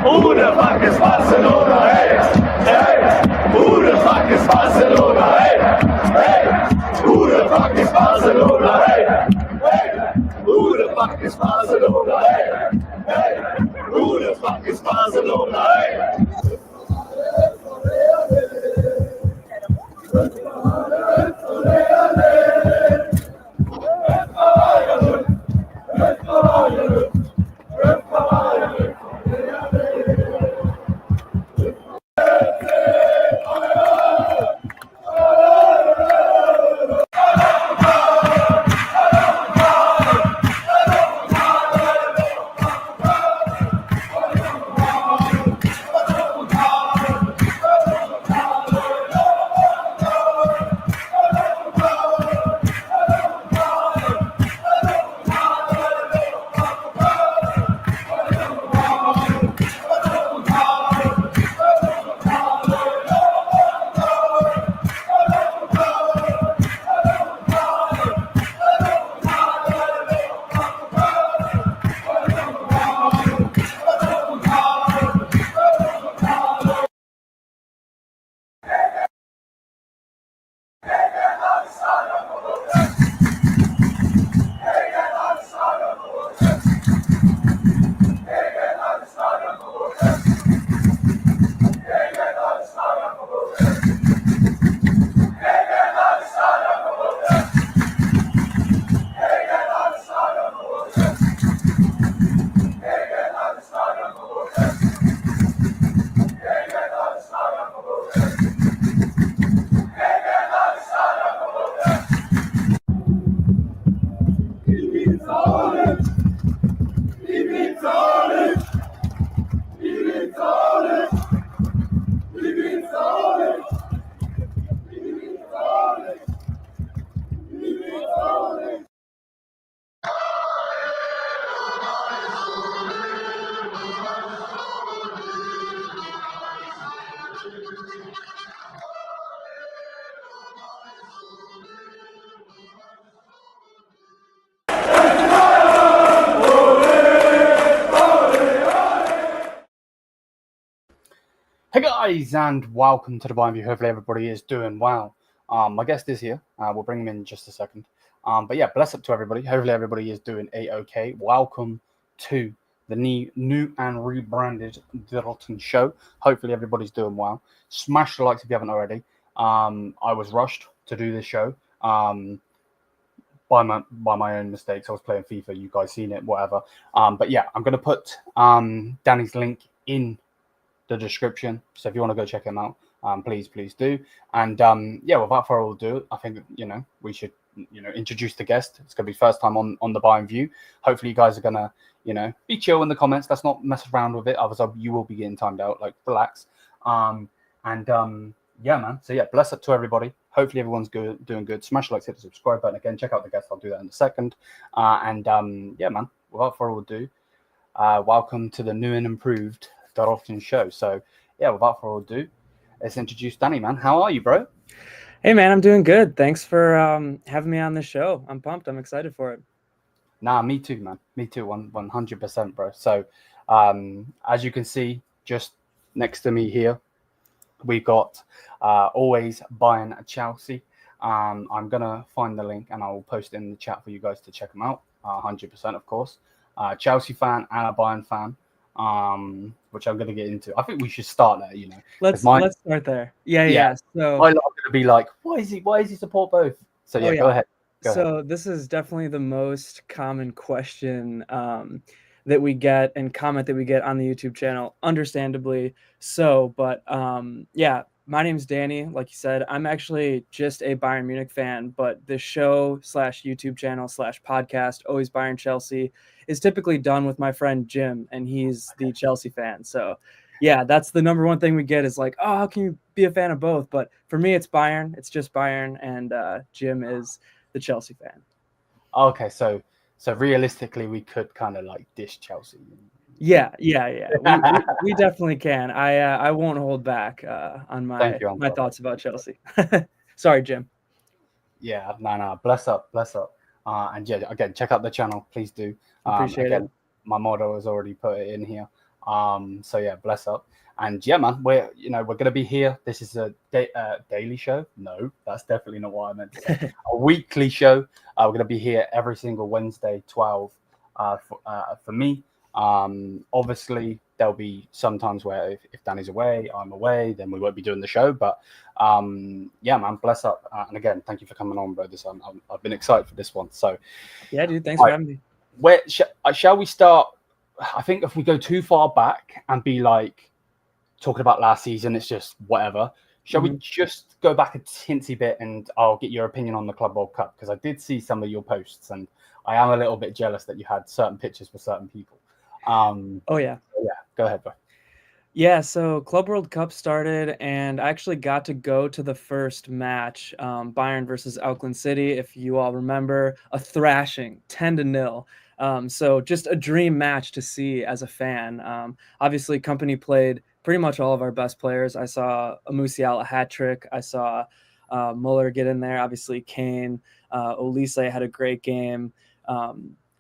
Who the fuck is Barcelona? Hey, hey. Who the fuck is Barcelona? Hey, hey. Who the fuck is Barcelona? Hey, hey. Who the fuck is Barcelona? Hey, hey. Who the fuck is Barcelona? Hey. Guys, and welcome to the Bayern View. Hopefully everybody is doing well. My guest is here. We'll bring him in just a second. But yeah, bless up to everybody. Hopefully everybody is doing a-okay. Welcome to the new and rebranded The Roten Show. Hopefully everybody's doing well. Smash the likes if you haven't already. I was rushed to do this show by my own mistakes. I was playing FIFA. You guys seen it, whatever. But yeah, I'm going to put Danny's link in the description, so if you want to go check him out, please do. And yeah, without further ado, I think we should introduce the guest. It's gonna be first time on the Bayern View. Hopefully you guys are gonna be chill in the comments. Let's not mess around with it, otherwise you will be getting timed out. Like, relax. Yeah, man, so yeah, bless up to everybody. Hopefully everyone's doing good. Smash the like, hit the subscribe button. Again, check out the guest. I'll do that in a second. Yeah, man, without further ado, welcome to the new and improved Roten Show. So yeah, without further ado, let's introduce Danny, man. How are you, bro? Hey, man, I'm doing good. Thanks for having me on the show. I'm pumped. I'm excited for it. Nah, me too, man. Me too, 100%, bro. So as you can see, just next to me here, we got always Bayern Chelsea. I'm gonna find the link and I will post it in the chat for you guys to check them out. 100%, of course. Chelsea fan and a Bayern fan. Which I'm going to get into. I think we should start there. Let's start there. Yeah. So I'm going to be like, why is he support both? So yeah, go ahead. This is definitely the most common question that we get and comment that we get on the YouTube channel, understandably so. But yeah, my name's Danny. Like you said, I'm actually just a Bayern Munich fan, but the show / YouTube channel / podcast, Always Bayern Chelsea, is typically done with my friend Jim, and he's the Chelsea fan. So yeah, that's the number one thing we get is like, oh, how can you be a fan of both? But for me, it's Bayern. It's just Bayern, and Jim is the Chelsea fan. Okay, so realistically, we could kind of like dish Chelsea. Yeah. We definitely can. I won't hold back on my thoughts about Chelsea. Sorry, Jim. Yeah, no, bless up. And yeah, again, check out the channel, please do. Appreciate it. My motto has already put it in here. So yeah, bless up. And yeah, man, we're gonna be here. This is a daily show. No, that's definitely not what I meant to say. A weekly show. We're gonna be here every single Wednesday, 12 for me. Obviously there'll be some times where if Danny's away, I'm away, then we won't be doing the show. But yeah, man, bless up. And again, thank you for coming on, bro. I've been excited for this one. So yeah, dude, thanks for having me. Where shall we start? I think if we go too far back and be like talking about last season, it's just whatever. Shall we just go back a teensy bit and I'll get your opinion on the Club World Cup? Because I did see some of your posts and I am a little bit jealous that you had certain pictures for certain people. Oh yeah. Yeah, go ahead, bro. Yeah, so Club World Cup started, and I actually got to go to the first match, Bayern versus Auckland City. If you all remember, a thrashing, 10-0. So just a dream match to see as a fan. Obviously, company played pretty much all of our best players. I saw a Musiala hat trick. I saw Muller get in there. Obviously, Kane, Olise had a great game.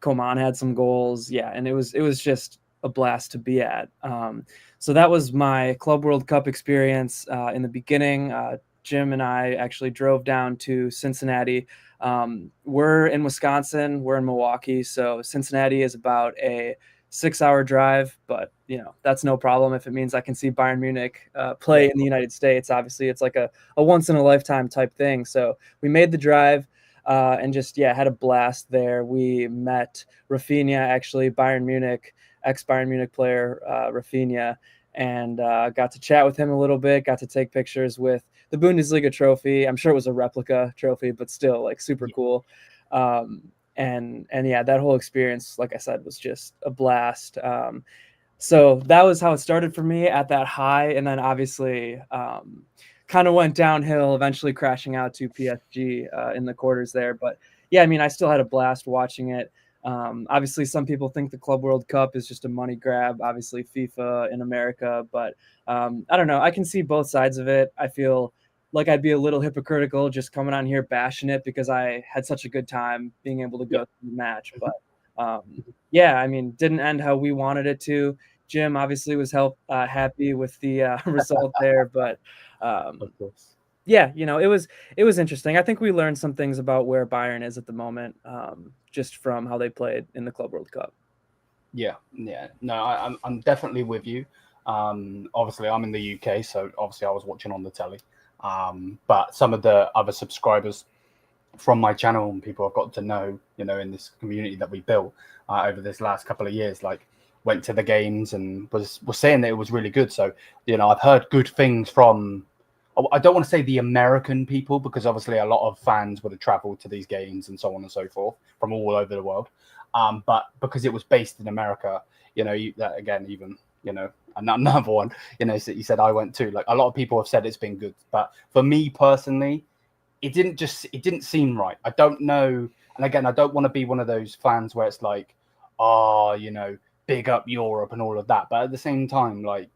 Coman had some goals. Yeah, and it was just a blast to be at. So that was my Club World Cup experience in the beginning. Jim and I actually drove down to Cincinnati. We're in Wisconsin, we're in Milwaukee, so Cincinnati is about a 6-hour drive, but that's no problem if it means I can see Bayern Munich play in the United States. Obviously, it's like a once in a lifetime type thing. So we made the drive. And just, had a blast there. We met Rafinha, actually, Bayern Munich, ex-Bayern Munich player, Rafinha, and got to chat with him a little bit, got to take pictures with the Bundesliga trophy. I'm sure it was a replica trophy, but still, like, super cool. And yeah, that whole experience, like I said, was just a blast. So that was how it started for me at that high. And then obviously kind of went downhill, eventually crashing out to PSG in the quarters there. But yeah, I mean, I still had a blast watching it. Obviously, some people think the Club World Cup is just a money grab, obviously FIFA in America. But I don't know. I can see both sides of it. I feel like I'd be a little hypocritical just coming on here bashing it because I had such a good time being able to go through the match. But yeah, I mean, didn't end how we wanted it to. Jim obviously was happy with the result there, but Of course. yeah, it was interesting. I think we learned some things about where Bayern is at the moment, just from how they played in the Club World Cup. Yeah. No, I'm definitely with you. Obviously, I'm in the UK, so obviously I was watching on the telly. But some of the other subscribers from my channel and people I've got to know, in this community that we built over this last couple of years, like went to the games and was saying that it was really good. So, I've heard good things from, I don't want to say the American people, because obviously a lot of fans would have traveled to these games and so on and so forth from all over the world. But because it was based in America, again, even, another one, so you said I went to, like, a lot of people have said it's been good. But for me personally, it didn't seem right. I don't know. And again, I don't want to be one of those fans where it's like, big up Europe and all of that. But at the same time, like,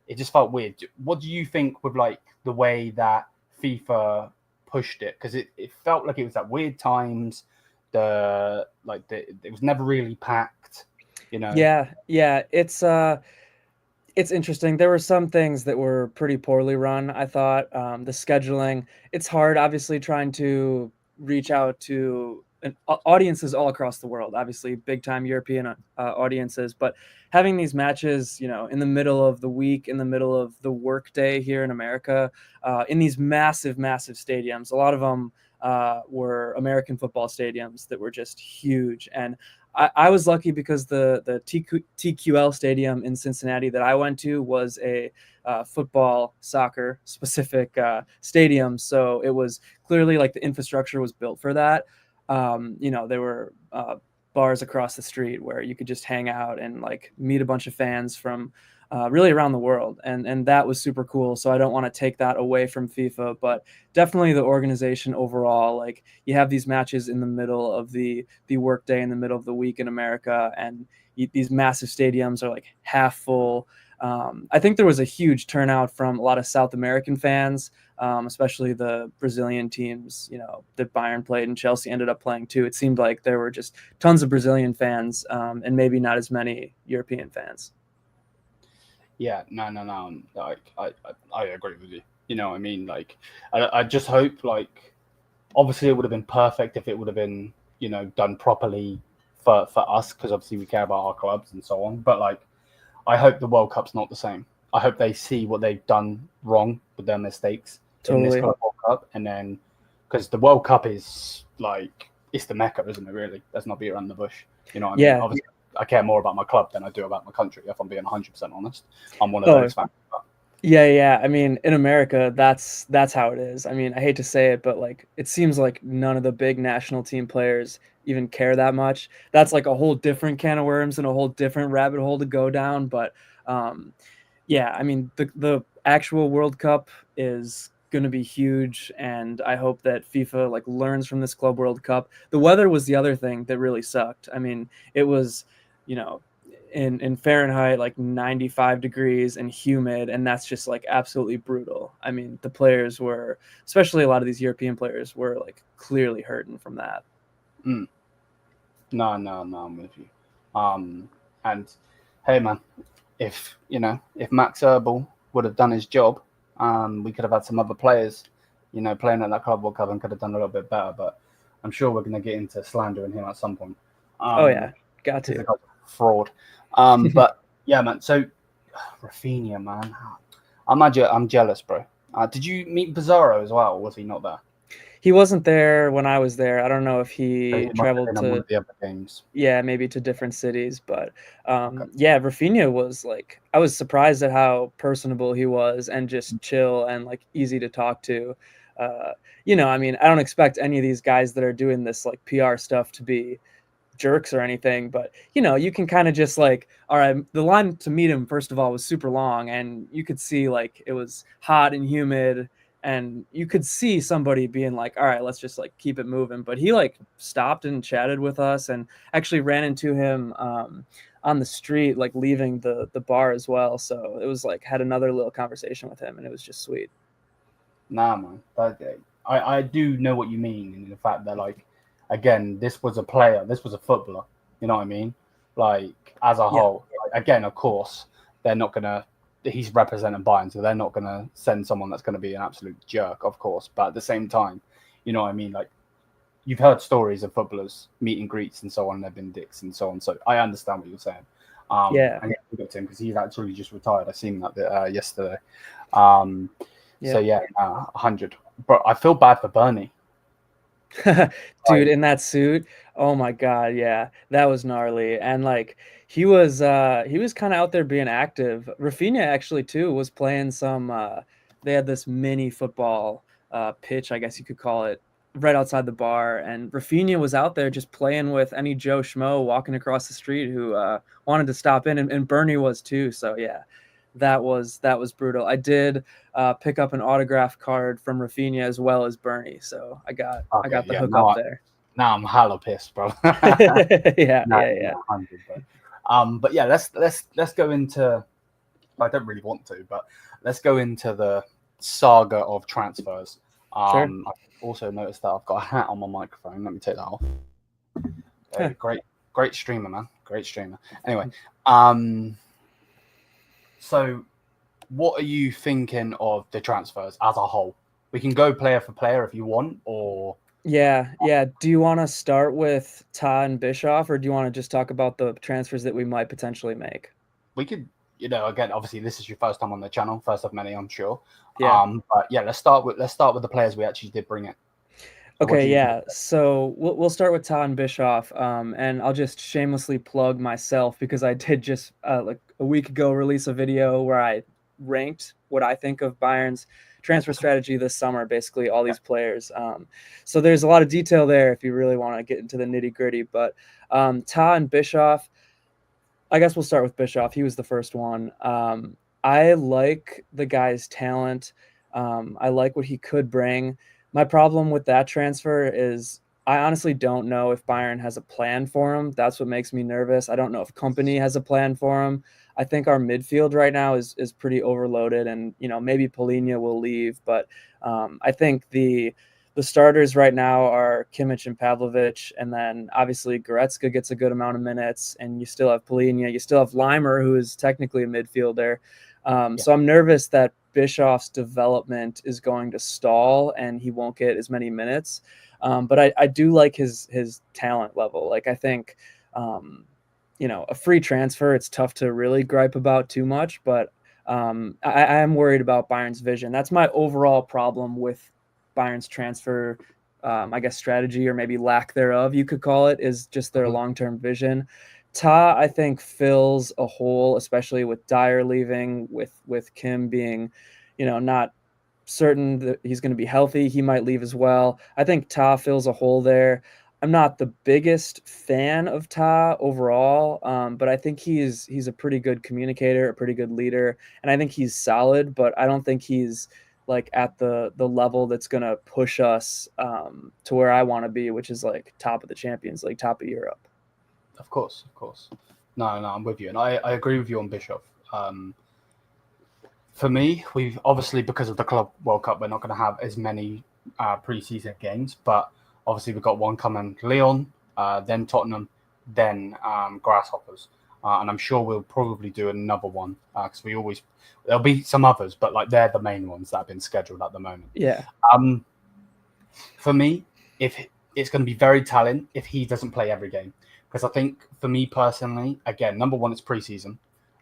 it just felt weird. What do you think with, like, the way that FIFA pushed it? Because it felt like it was at weird times. It was never really packed, Yeah, it's interesting. There were some things that were pretty poorly run, I thought. The scheduling, it's hard, obviously, trying to reach out to audiences all across the world, obviously big-time European audiences, but having these matches, in the middle of the week, in the middle of the workday here in America, in these massive, massive stadiums. A lot of them were American football stadiums that were just huge. And I was lucky because the TQL stadium in Cincinnati that I went to was a football, soccer specific stadium. So it was clearly like the infrastructure was built for that. There were bars across the street where you could just hang out and like meet a bunch of fans from really around the world. And that was super cool. So I don't want to take that away from FIFA, but definitely the organization overall, like you have these matches in the middle of the workday, in the middle of the week in America, and these massive stadiums are like half full. I think there was a huge turnout from a lot of South American fans, especially the Brazilian teams, that Bayern played and Chelsea ended up playing too. It seemed like there were just tons of Brazilian fans, and maybe not as many European fans. Yeah, no. Like, I agree with you. I mean? Like, I just hope, like, obviously it would have been perfect if it would have been, done properly for us, because obviously we care about our clubs and so on. But, like, I hope the World Cup's not the same. I hope they see what they've done wrong with their mistakes in this Club World Cup. And then, because the World Cup is, like, it's the Mecca, isn't it, really? Let's not beat around the bush. You know what I mean? Obviously, I care more about my club than I do about my country, if I'm being 100% honest. I'm one of those fans. Yeah. I mean, in America, that's how it is. I mean, I hate to say it, but like it seems like none of the big national team players even care that much. That's like a whole different can of worms and a whole different rabbit hole to go down. But yeah, I mean, the actual World Cup is going to be huge, and I hope that FIFA like learns from this Club World Cup. The weather was the other thing that really sucked. I mean, it was, in Fahrenheit, like 95 degrees and humid. And that's just like absolutely brutal. I mean, the players were, especially a lot of these European players were like clearly hurting from that. No, I'm with you. And hey, man, if Max Erbel would have done his job, we could have had some other players, playing at that Club World Cup and could have done a little bit better. But I'm sure we're going to get into slandering him at some point. Oh yeah, got to. Fraud. But yeah, man. So Rafinha, man, I'm jealous, bro. Did you meet Pizarro as well? Or was he not there? He wasn't there when I was there. I don't know if he traveled to one of the other games. Yeah, maybe to different cities, but yeah, Rafinha was like, I was surprised at how personable he was and just chill and like easy to talk to. I mean, I don't expect any of these guys that are doing this like PR stuff to be jerks or anything, but you can kind of just like, all right, the line to meet him first of all was super long, and you could see like it was hot and humid, and you could see somebody being like, all right, let's just like keep it moving. But he like stopped and chatted with us, and actually ran into him on the street, like leaving the bar as well. So it was like, had another little conversation with him, and it was just sweet. Nah, man, I do know what you mean, in the fact that, like, again, this was a player, this was a footballer, you know what I mean? Like, as a whole, again, of course, they're not going to. He's representing Bayern, so they're not going to send someone that's going to be an absolute jerk, of course. But at the same time, you know what I mean? Like, you've heard stories of footballers meet and greets and so on, and they've been dicks and so on. So I understand what you're saying. Yeah. And yeah, to him because he's actually just retired. I seen that yesterday. So yeah, 100. But I feel bad for Bernie. Dude, in that suit. Oh my God, yeah, that was gnarly. And like he was kind of out there being active. Rafinha actually too was playing some. They had this mini football pitch, I guess you could call it, right outside the bar, and Rafinha was out there just playing with any Joe Schmo walking across the street who wanted to stop in, and Bernie was too. So yeah, that was brutal. I did pick up an autograph card from Rafinha as well as Bernie, so I got the hook up there. Now I'm hella pissed, bro. yeah. 100, but yeah, let's go into. I don't really want to, but let's go into the saga of transfers. Sure. I also noticed that I've got a hat on my microphone. Let me take that off. Great streamer, man. Great streamer. Anyway, so what are you thinking of the transfers as a whole? We can go player for player if you want, or yeah. Do you want to start with Ta and Bischoff, or do you want to just talk about the transfers that we might potentially make? We could, again, obviously this is your first time on the channel, first of many, I'm sure. Yeah. But yeah, let's start with the players we actually did bring in. Okay, yeah. So we'll start with Ta and Bischoff, and I'll just shamelessly plug myself because I did just like a week ago release a video where I ranked what I think of Bayern's transfer strategy this summer, basically all these players. So there's a lot of detail there if you really want to get into the nitty gritty. But Ta and Bischoff, I guess we'll start with Bischoff. He was the first one. I like the guy's talent. I like what he could bring. My problem with that transfer is I honestly don't know if Bayern has a plan for him. That's what makes me nervous. I don't know if company has a plan for him. I think our midfield right now is pretty overloaded, and maybe Palhinha will leave, but I think the starters right now are Kimmich and Pavlovic, and then obviously Goretzka gets a good amount of minutes, and you still have Palhinha, you still have Leimer, who is technically a midfielder. So I'm nervous that Bischoff's development is going to stall and he won't get as many minutes. But I do like his talent level. Like, I think, a free transfer, it's tough to really gripe about too much, but I am worried about Bayern's vision. That's my overall problem with Bayern's transfer, I guess, strategy, or maybe lack thereof, you could call it, is just their long-term vision. Ta, I think, fills a hole, especially with Dyer leaving, with Kim being, not certain that he's going to be healthy. He might leave as well. I think Ta fills a hole there. I'm not the biggest fan of Ta overall, but I think he's a pretty good communicator, a pretty good leader, and I think he's solid, but I don't think he's like at the level that's going to push us to where I want to be, which is like top of the Champions League, top of Europe. Of course. No, I'm with you, and I agree with you on Bischoff. For me, we've obviously, because of the Club World Cup, we're not going to have as many pre-season games, but obviously we've got one coming, Lyon, then Tottenham, then Grasshoppers, and I'm sure we'll probably do another one because there'll be some others, but like they're the main ones that have been scheduled at the moment. Yeah. For me, if it's going to be very telling if he doesn't play every game. Because I think, for me personally, again, number one, it's preseason.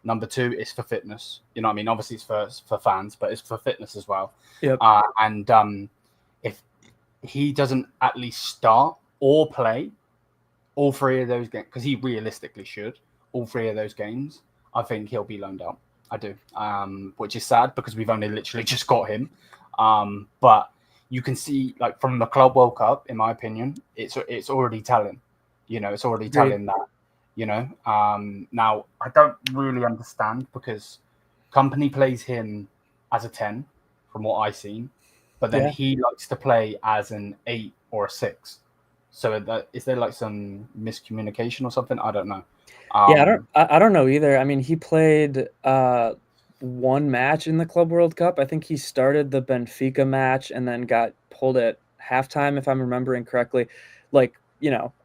Number two, it's for fitness. You know what I mean? Obviously, it's for fans, but it's for fitness as well. Yep. And if he doesn't at least start or play all three of those games, because he realistically should, all three of those games, I think he'll be loaned out. I do. Which is sad because we've only literally just got him. But you can see, like, from the Club World Cup, in my opinion, it's already telling. It's already telling that, now I don't really understand because company plays him as a 10 from what I've seen, but then he likes to play as an 8 or a 6. So is there like some miscommunication or something? I don't know. I don't know either. I mean, he played one match in the Club World Cup. I think he started the Benfica match and then got pulled at halftime, if I'm remembering correctly. Like,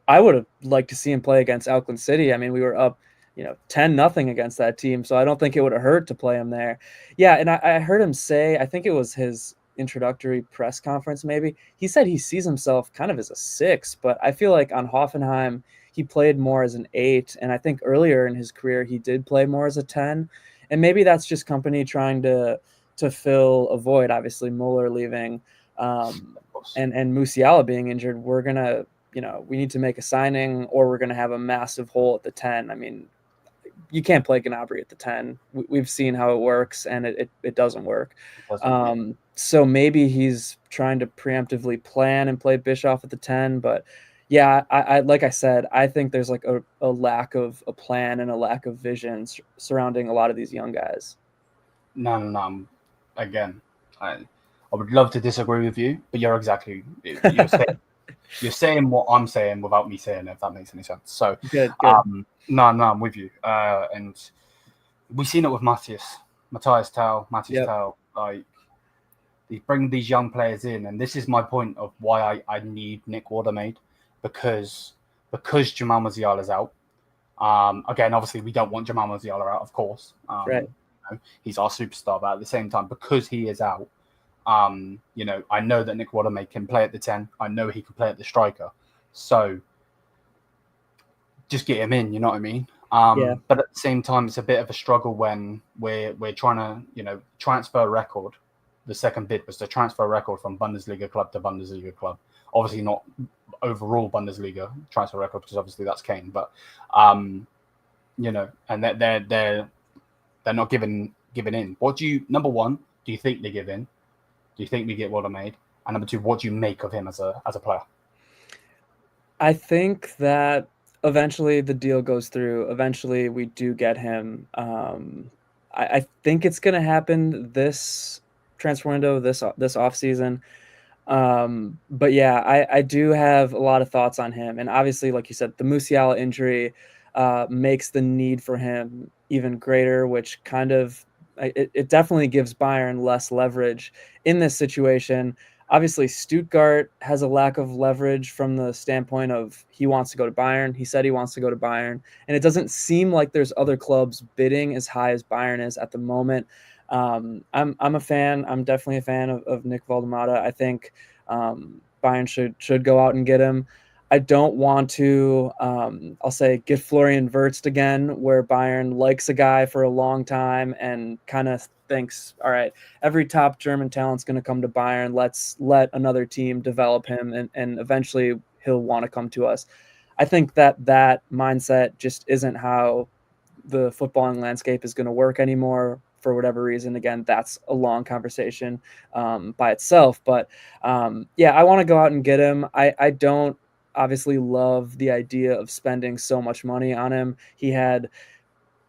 I would have liked to see him play against Auckland City. I mean, we were up 10-0 against that team. So I don't think it would have hurt to play him there. Yeah, and I heard him say, I think it was his introductory press conference maybe, he said he sees himself kind of as a 6, but I feel like on Hoffenheim he played more as an 8, and I think earlier in his career he did play more as a 10, and maybe that's just company trying to fill a void. Obviously Muller leaving, and Musiala being injured, we're gonna, we need to make a signing, or we're gonna have a massive hole at the 10. I mean, you can't play Gnabry at the 10. We've seen how it works, and it doesn't work. So maybe he's trying to preemptively plan and play Bischoff at the 10. But yeah, I like I said, I think there's like a lack of a plan and a lack of vision surrounding a lot of these young guys. No. Again, I would love to disagree with you, but you're saying what I'm saying without me saying it, if that makes any sense. So good. No, I'm with you. And we've seen it with Matthijs Tell. Like, they bring these young players in, and this is my point of why I need Nick Woltemade, because Jamal Musiala's out. Again, obviously we don't want Jamal Musiala out, of course. Right. He's our superstar, but at the same time, because he is out, I know that Nick Woltemade can play at the 10. I know he can play at the striker. So just get him in, you know what I mean? But at the same time, it's a bit of a struggle when we're trying to, transfer a record. The second bid was to transfer a record from Bundesliga club to Bundesliga club. Obviously not overall Bundesliga transfer record, because obviously that's Kane. But, and they're not giving in. Number one, do you think they give in? Do you think we get Woltemade? And number two, what do you make of him as a player? I think that eventually the deal goes through. Eventually we do get him. I think it's going to happen this transfer window, this off season. But yeah, I do have a lot of thoughts on him. And obviously, like you said, the Musiala injury makes the need for him even greater, which kind of, it definitely gives Bayern less leverage in this situation. Obviously, Stuttgart has a lack of leverage from the standpoint of he wants to go to Bayern. He said he wants to go to Bayern. And it doesn't seem like there's other clubs bidding as high as Bayern is at the moment. I'm a fan. I'm definitely a fan of Nick Woltemade. I think Bayern should go out and get him. I don't want to, I'll say, get Florian Wirtz again, where Bayern likes a guy for a long time and kind of thinks, all right, every top German talent's going to come to Bayern. Let's let another team develop him, and eventually he'll want to come to us. I think that mindset just isn't how the footballing landscape is going to work anymore, for whatever reason. Again, that's a long conversation by itself. But I want to go out and get him. I don't obviously love the idea of spending so much money on him. He had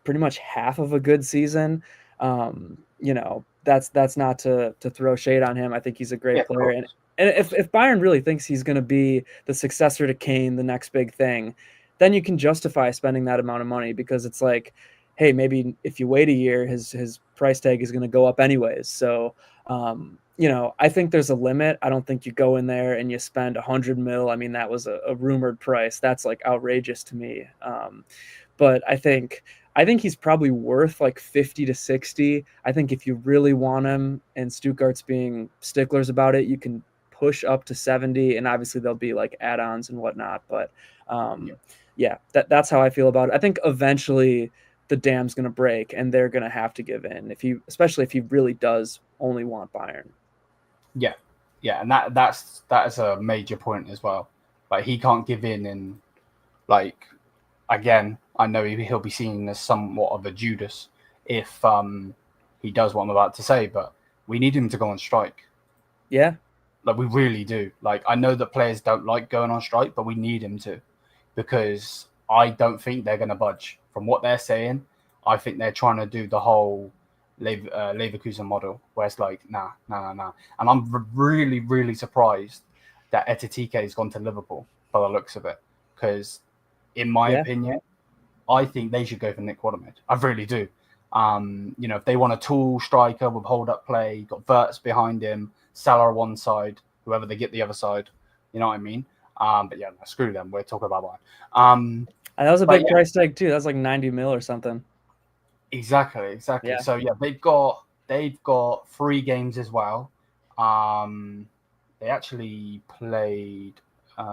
pretty much half of a good season. That's not to throw shade on him. I think he's a great player. And if Bayern really thinks he's going to be the successor to Kane, the next big thing, then you can justify spending that amount of money, because it's like, hey, maybe if you wait a year, his price tag is going to go up anyways. So, I think there's a limit. I don't think you go in there and you spend 100 mil. I mean, that was a rumored price. That's like outrageous to me. But I think he's probably worth like 50 to 60. I think if you really want him, and Stuttgart's being sticklers about it, you can push up to 70, and obviously there'll be like add-ons and whatnot. But that's how I feel about it. I think eventually the dam's going to break, and they're going to have to give in, especially if he really does only want Bayern. Yeah, and that is a major point as well. Like, he can't give in, and like, again, I know he'll be seen as somewhat of a Judas if he does what I'm about to say, but we need him to go on strike. Yeah. Like, we really do. Like, I know that players don't like going on strike, but we need him to, because I don't think they're going to budge. From what they're saying, I think they're trying to do the whole Leverkusen model, where it's like, nah. And I'm really, really surprised that Etitike has gone to Liverpool by the looks of it, because in my opinion, I think they should go for Nick Woltemade. I really do. If they want a tall striker with hold-up play, you've got Wirtz behind him, Salah on one side, whoever they get the other side, you know what I mean? But yeah, screw them. We're talking about Bayern. That was a But big price tag too. That was like 90 mil or something. Exactly. Yeah. So yeah, they've got 3 games as well. They actually played. They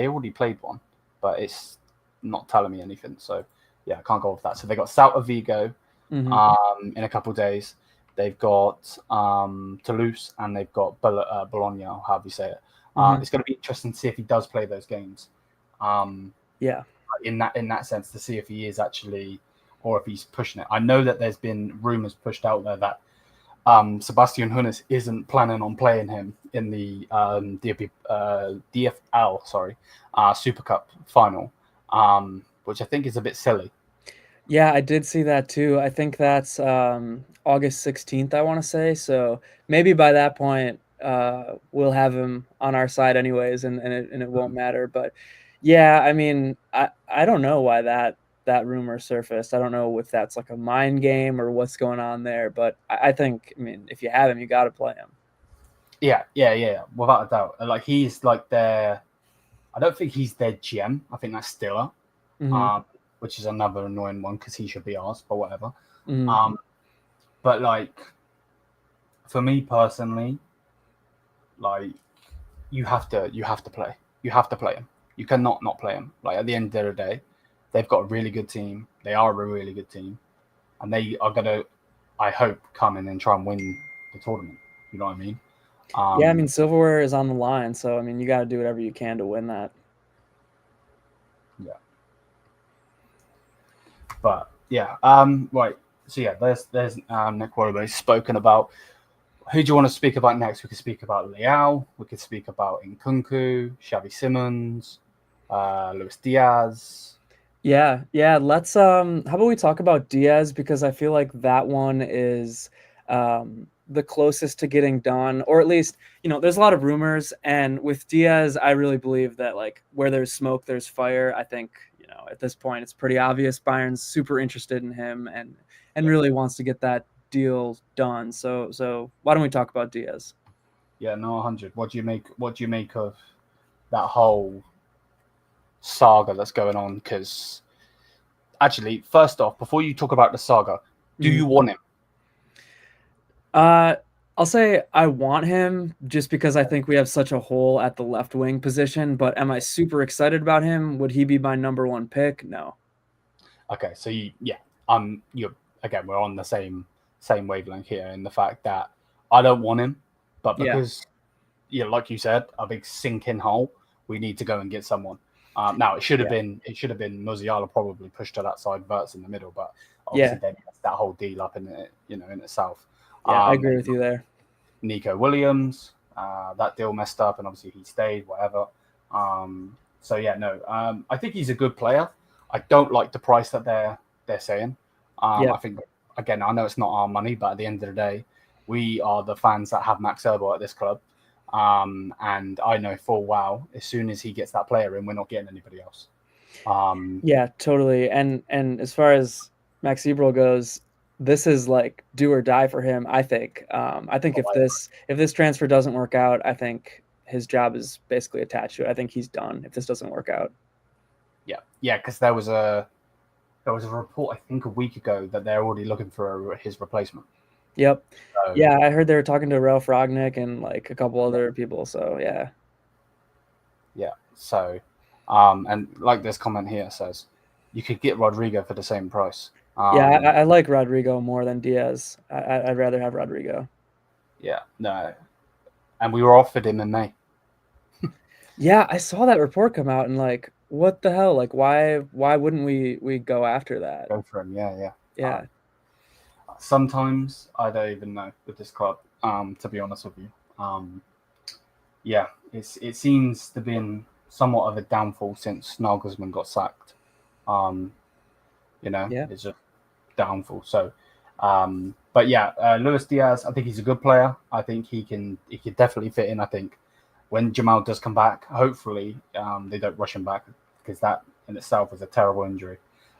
already played one, but it's not telling me anything. So yeah, I can't go off that. So they got Celta Vigo in a couple of days. They've got Toulouse and they've got Bologna, or however you say it. It's going to be interesting to see if he does play those games. Yeah. In that sense, to see if he is actually, or if he's pushing it. I know that there's been rumors pushed out there that Sebastian Hoeneß isn't planning on playing him in the DFL Super Cup final, which I think is a bit silly. Yeah, I did see that too. I think that's August 16th, I want to say. So maybe by that point, we'll have him on our side anyways, and it won't matter. But yeah, I mean, I don't know why that rumor surfaced. I don't know if that's like a mind game or what's going on there. But I think, I mean, if you have him, you got to play him. Yeah, without a doubt. Like he's like their, I don't think he's their GM. I think that's Stiller. Which is another annoying one because he should be ours, but whatever. But like, for me personally, like you have to play. You have to play him. You cannot not play him. Like at the end of the day, they've got a really good team. They are a really good team, and they are gonna, I hope, come in and try and win the tournament. You know what I mean? Yeah, I mean, silverware is on the line, so I mean, you got to do whatever you can to win that. Yeah. But yeah, right. So yeah, there's Nick Wallaby spoken about. Who do you want to speak about next? We could speak about Leão. We could speak about Nkunku, Xavi Simons, Luis Diaz. Yeah. Let's how about we talk about Diaz, because I feel like that one is the closest to getting done, or at least, you know, there's a lot of rumors, and with Diaz, I really believe that like where there's smoke, there's fire. I think, you know, at this point, it's pretty obvious Bayern's super interested in him and really wants to get that deal done. So why don't we talk about Diaz? Yeah, no, 100. What do you make of that whole saga that's going on? Because actually, first off, before you talk about the saga, do you want him? I'll say I want him just because I think we have such a hole at the left wing position. But am I super excited about him? Would he be my number 1 pick? No. Okay, so you're again, we're on the same wavelength here in the fact that I don't want him, but because like you said, a big sinking hole, we need to go and get someone. Now it should have been Musiala probably pushed to that side, Verts in the middle, but obviously they messed that whole deal up in itself. Yeah, I agree with you there. Nico Williams, that deal messed up, and obviously he stayed, whatever. So yeah, no, I think he's a good player. I don't like the price that they're saying. I think, again, I know it's not our money, but at the end of the day, we are the fans that have Max Erbo at this club. And I know full well, as soon as he gets that player in, we're not getting anybody else. Yeah, totally. And as far as Max Eberl goes, this is like do or die for him, I think. I think if this transfer doesn't work out, I think his job is basically attached to it. I think he's done if this doesn't work out. Yeah, because there was a report, I think, a week ago that they're already looking for his replacement. Yep. So, yeah, I heard they were talking to Ralph Ragnick and like a couple other people. So yeah. So, and like this comment here says, you could get Rodrigo for the same price. I like Rodrigo more than Diaz. I'd rather have Rodrigo. Yeah, no, and we were offered him in May. Yeah, I saw that report come out, and like, what the hell? Like, why wouldn't we go after that? Go for him, yeah. Sometimes I don't even know with this club. To be honest with you, it seems to be in somewhat of a downfall since Nagelsmann got sacked. It's just downfall. So, but yeah, Luis Diaz, I think he's a good player. I think he could definitely fit in. I think when Jamal does come back, hopefully they don't rush him back, because that in itself is a terrible injury.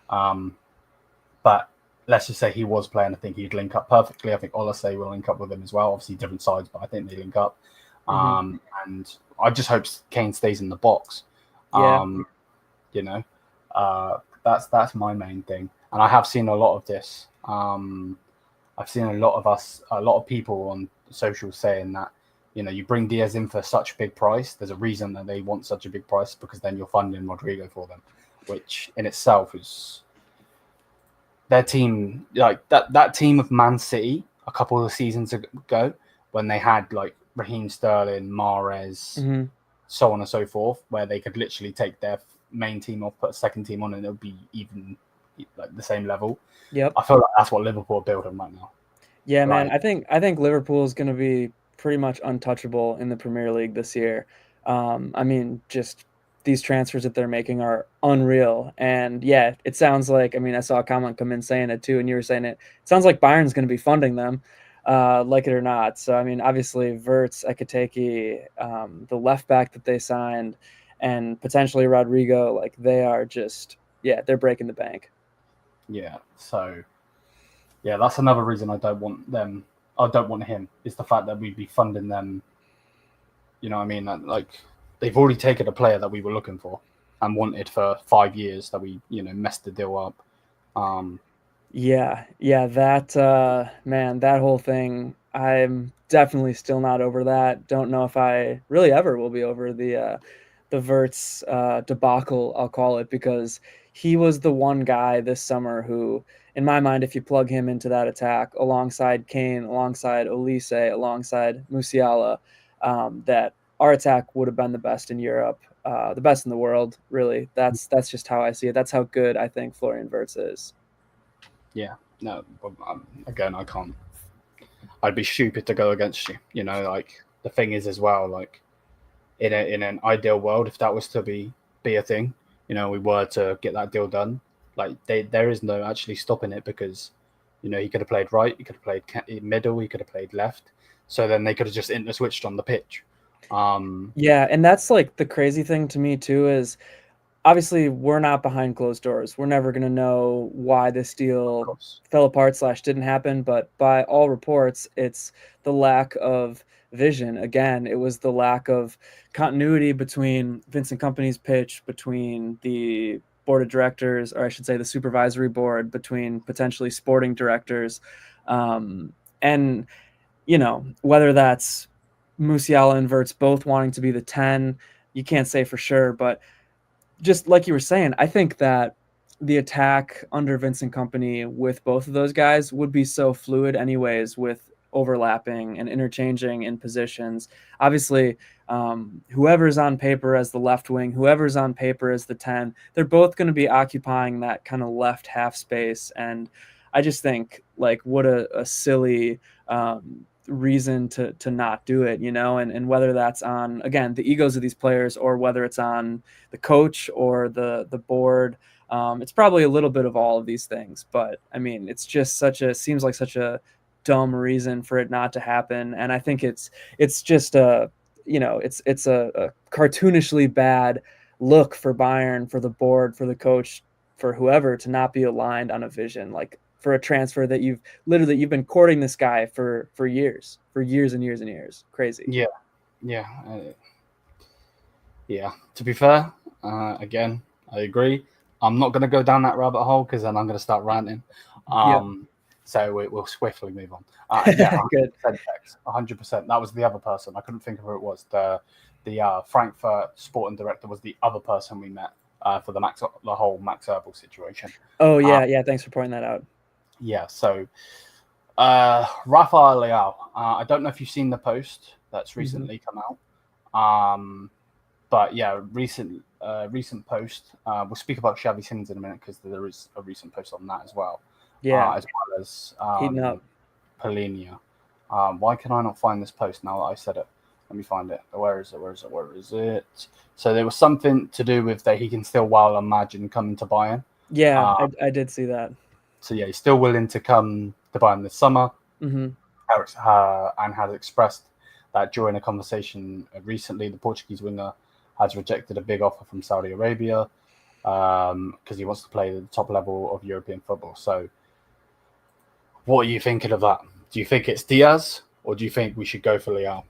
But let's just say he was playing. I think he'd link up perfectly. I think Olise will link up with him as well. Obviously different sides, but I think they link up. And I just hope Kane stays in the box. You know, that's my main thing, and I have seen a lot of this. I've seen a lot of people on social saying that, you know, you bring Diaz in for such a big price. There's a reason that they want such a big price, because then you're funding Rodrigo for them, which in itself is their team. Like that team of Man City a couple of seasons ago, when they had like Raheem Sterling, Mahrez, so on and so forth, where they could literally take their main team off, put a second team on, and it would be even like the same level. Yep. I feel like that's what Liverpool are building right now. Yeah, man. I think Liverpool is going to be pretty much untouchable in the Premier League this year. I mean, just these transfers that they're making are unreal. And yeah, it sounds like, I mean, I saw a comment come in saying it too, and you were saying it. It sounds like Bayern's going to be funding them, like it or not. So, I mean, obviously, Wirtz, Ekitike, the left back that they signed, and potentially Rodrigo, like they are just, yeah, they're breaking the bank. Yeah. So, yeah, that's another reason I don't want them. I don't want him, is the fact that we'd be funding them. You know what I mean? Like, they've already taken a player that we were looking for and wanted for 5 years, that we, you know, messed the deal up. Yeah, that man, that whole thing, I'm definitely still not over that. Don't know if I really ever will be over the Wirtz debacle, I'll call it, because he was the one guy this summer who, in my mind, if you plug him into that attack alongside Kane, alongside Olise, alongside Musiala, that our attack would have been the best in Europe, the best in the world, really. That's just how I see it. That's how good I think Florian Wirtz is. Yeah, no, again, I can't. I'd be stupid to go against you. You know, like, the thing is as well, like, in an ideal world, if that was to be a thing, you know, we were to get that deal done, like, there is no actually stopping it, because, you know, he could have played right, he could have played middle, he could have played left, so then they could have just inter-switched on the pitch. Yeah, and that's like the crazy thing to me too, is obviously we're not behind closed doors. We're never going to know why this deal fell apart / didn't happen, but by all reports, it's the lack of vision. Again, it was the lack of continuity between Vincent Kompany's pitch, between the board of directors, or I should say the supervisory board, between potentially sporting directors. And, you know, whether that's Musiala and Wirtz both wanting to be the 10, you can't say for sure, but just like you were saying, I think that the attack under Vincent Kompany with both of those guys would be so fluid anyways, with overlapping and interchanging in positions. Obviously, whoever's on paper as the left wing, whoever's on paper as the 10, they're both going to be occupying that kind of left half space. And I just think, like, what a silly reason to not do it, you know, and whether that's on, again, the egos of these players, or whether it's on the coach or the board. It's probably a little bit of all of these things, but I mean, it's just seems like such a dumb reason for it not to happen. And I think it's just a, you know, it's a cartoonishly bad look for Bayern, for the board, for the coach, for whoever, to not be aligned on a vision, like for a transfer that you've been courting this guy for years and years and years. Crazy. Yeah. To be fair, again, I agree. I'm not going to go down that rabbit hole, because then I'm going to start ranting. So we'll swiftly move on. Yeah, good. 100%. That was the other person. I couldn't think of who it was. The Frankfurt sporting director was the other person we met for the whole Max Erbel situation. Oh yeah. Thanks for pointing that out. Yeah. So Rafael Leao. I don't know if you've seen the post that's recently come out. But yeah, recent post. We'll speak about Xavi Simmons in a minute, because there is a recent post on that as well. Yeah. As well as Heating up. Palhinha. Why can I not find this post now that I said it? Let me find it. Where is it? So there was something to do with that he can still well imagine coming to Bayern. Yeah, I did see that. So yeah, he's still willing to come to Bayern this summer. Mm-hmm. And has expressed that during a conversation recently, the Portuguese winger has rejected a big offer from Saudi Arabia because he wants to play at the top level of European football. So what are you thinking of that? Do you think it's Diaz, or do you think we should go for Leão?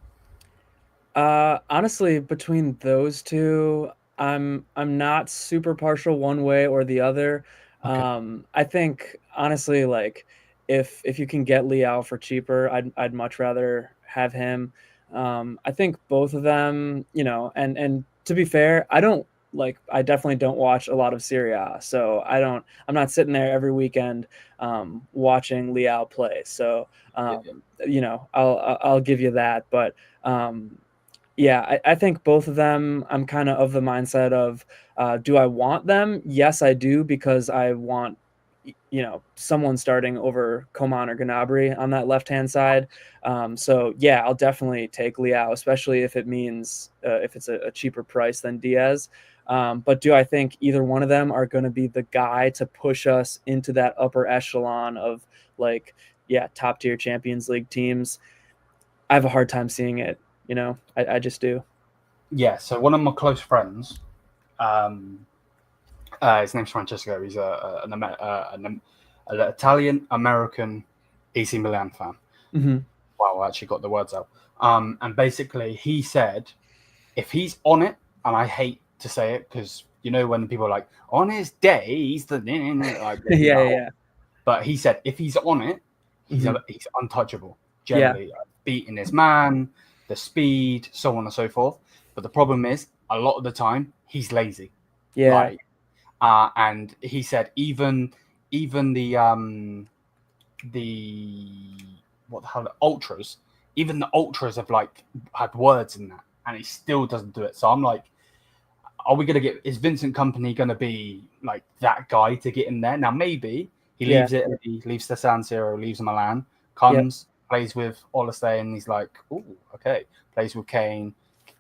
Honestly, between those two, I'm not super partial one way or the other. Okay. I think honestly, like if you can get Leao for cheaper, I'd much rather have him. I think both of them, and to be fair, I definitely don't watch a lot of Serie A, so I'm not sitting there every weekend watching Leao play. So Yeah, yeah. I'll give you that, but yeah, I think both of them, I'm kind of the mindset of, do I want them? Yes, I do, because I want, someone starting over Coman or Gnabry on that left-hand side. So yeah, I'll definitely take Leao, especially if it means, if it's a cheaper price than Diaz. But do I think either one of them are going to be the guy to push us into that upper echelon of like, yeah, top tier Champions League teams? I have a hard time seeing it. I just do. Yeah, so one of my close friends, his name's Francesco. He's an Italian American AC Milan fan. Mm-hmm. Wow, I actually got the words out. And basically, he said if he's on it, and I hate to say it because when people are like on his day, he's the like, Yeah. But he said if he's on it, he's untouchable. Yeah. Generally, beating his man, the speed, so on and so forth. But the problem is, a lot of the time, he's lazy. Yeah. And he said even the what the hell, the ultras, even the ultras have like had words in that, and he still doesn't do it. So I'm like, are we gonna is Vincent Company gonna be like that guy to get in there? Now maybe he leaves it, he leaves the San Siro, leaves Milan, comes, plays with Olise, and he's like, oh, okay, plays with Kane,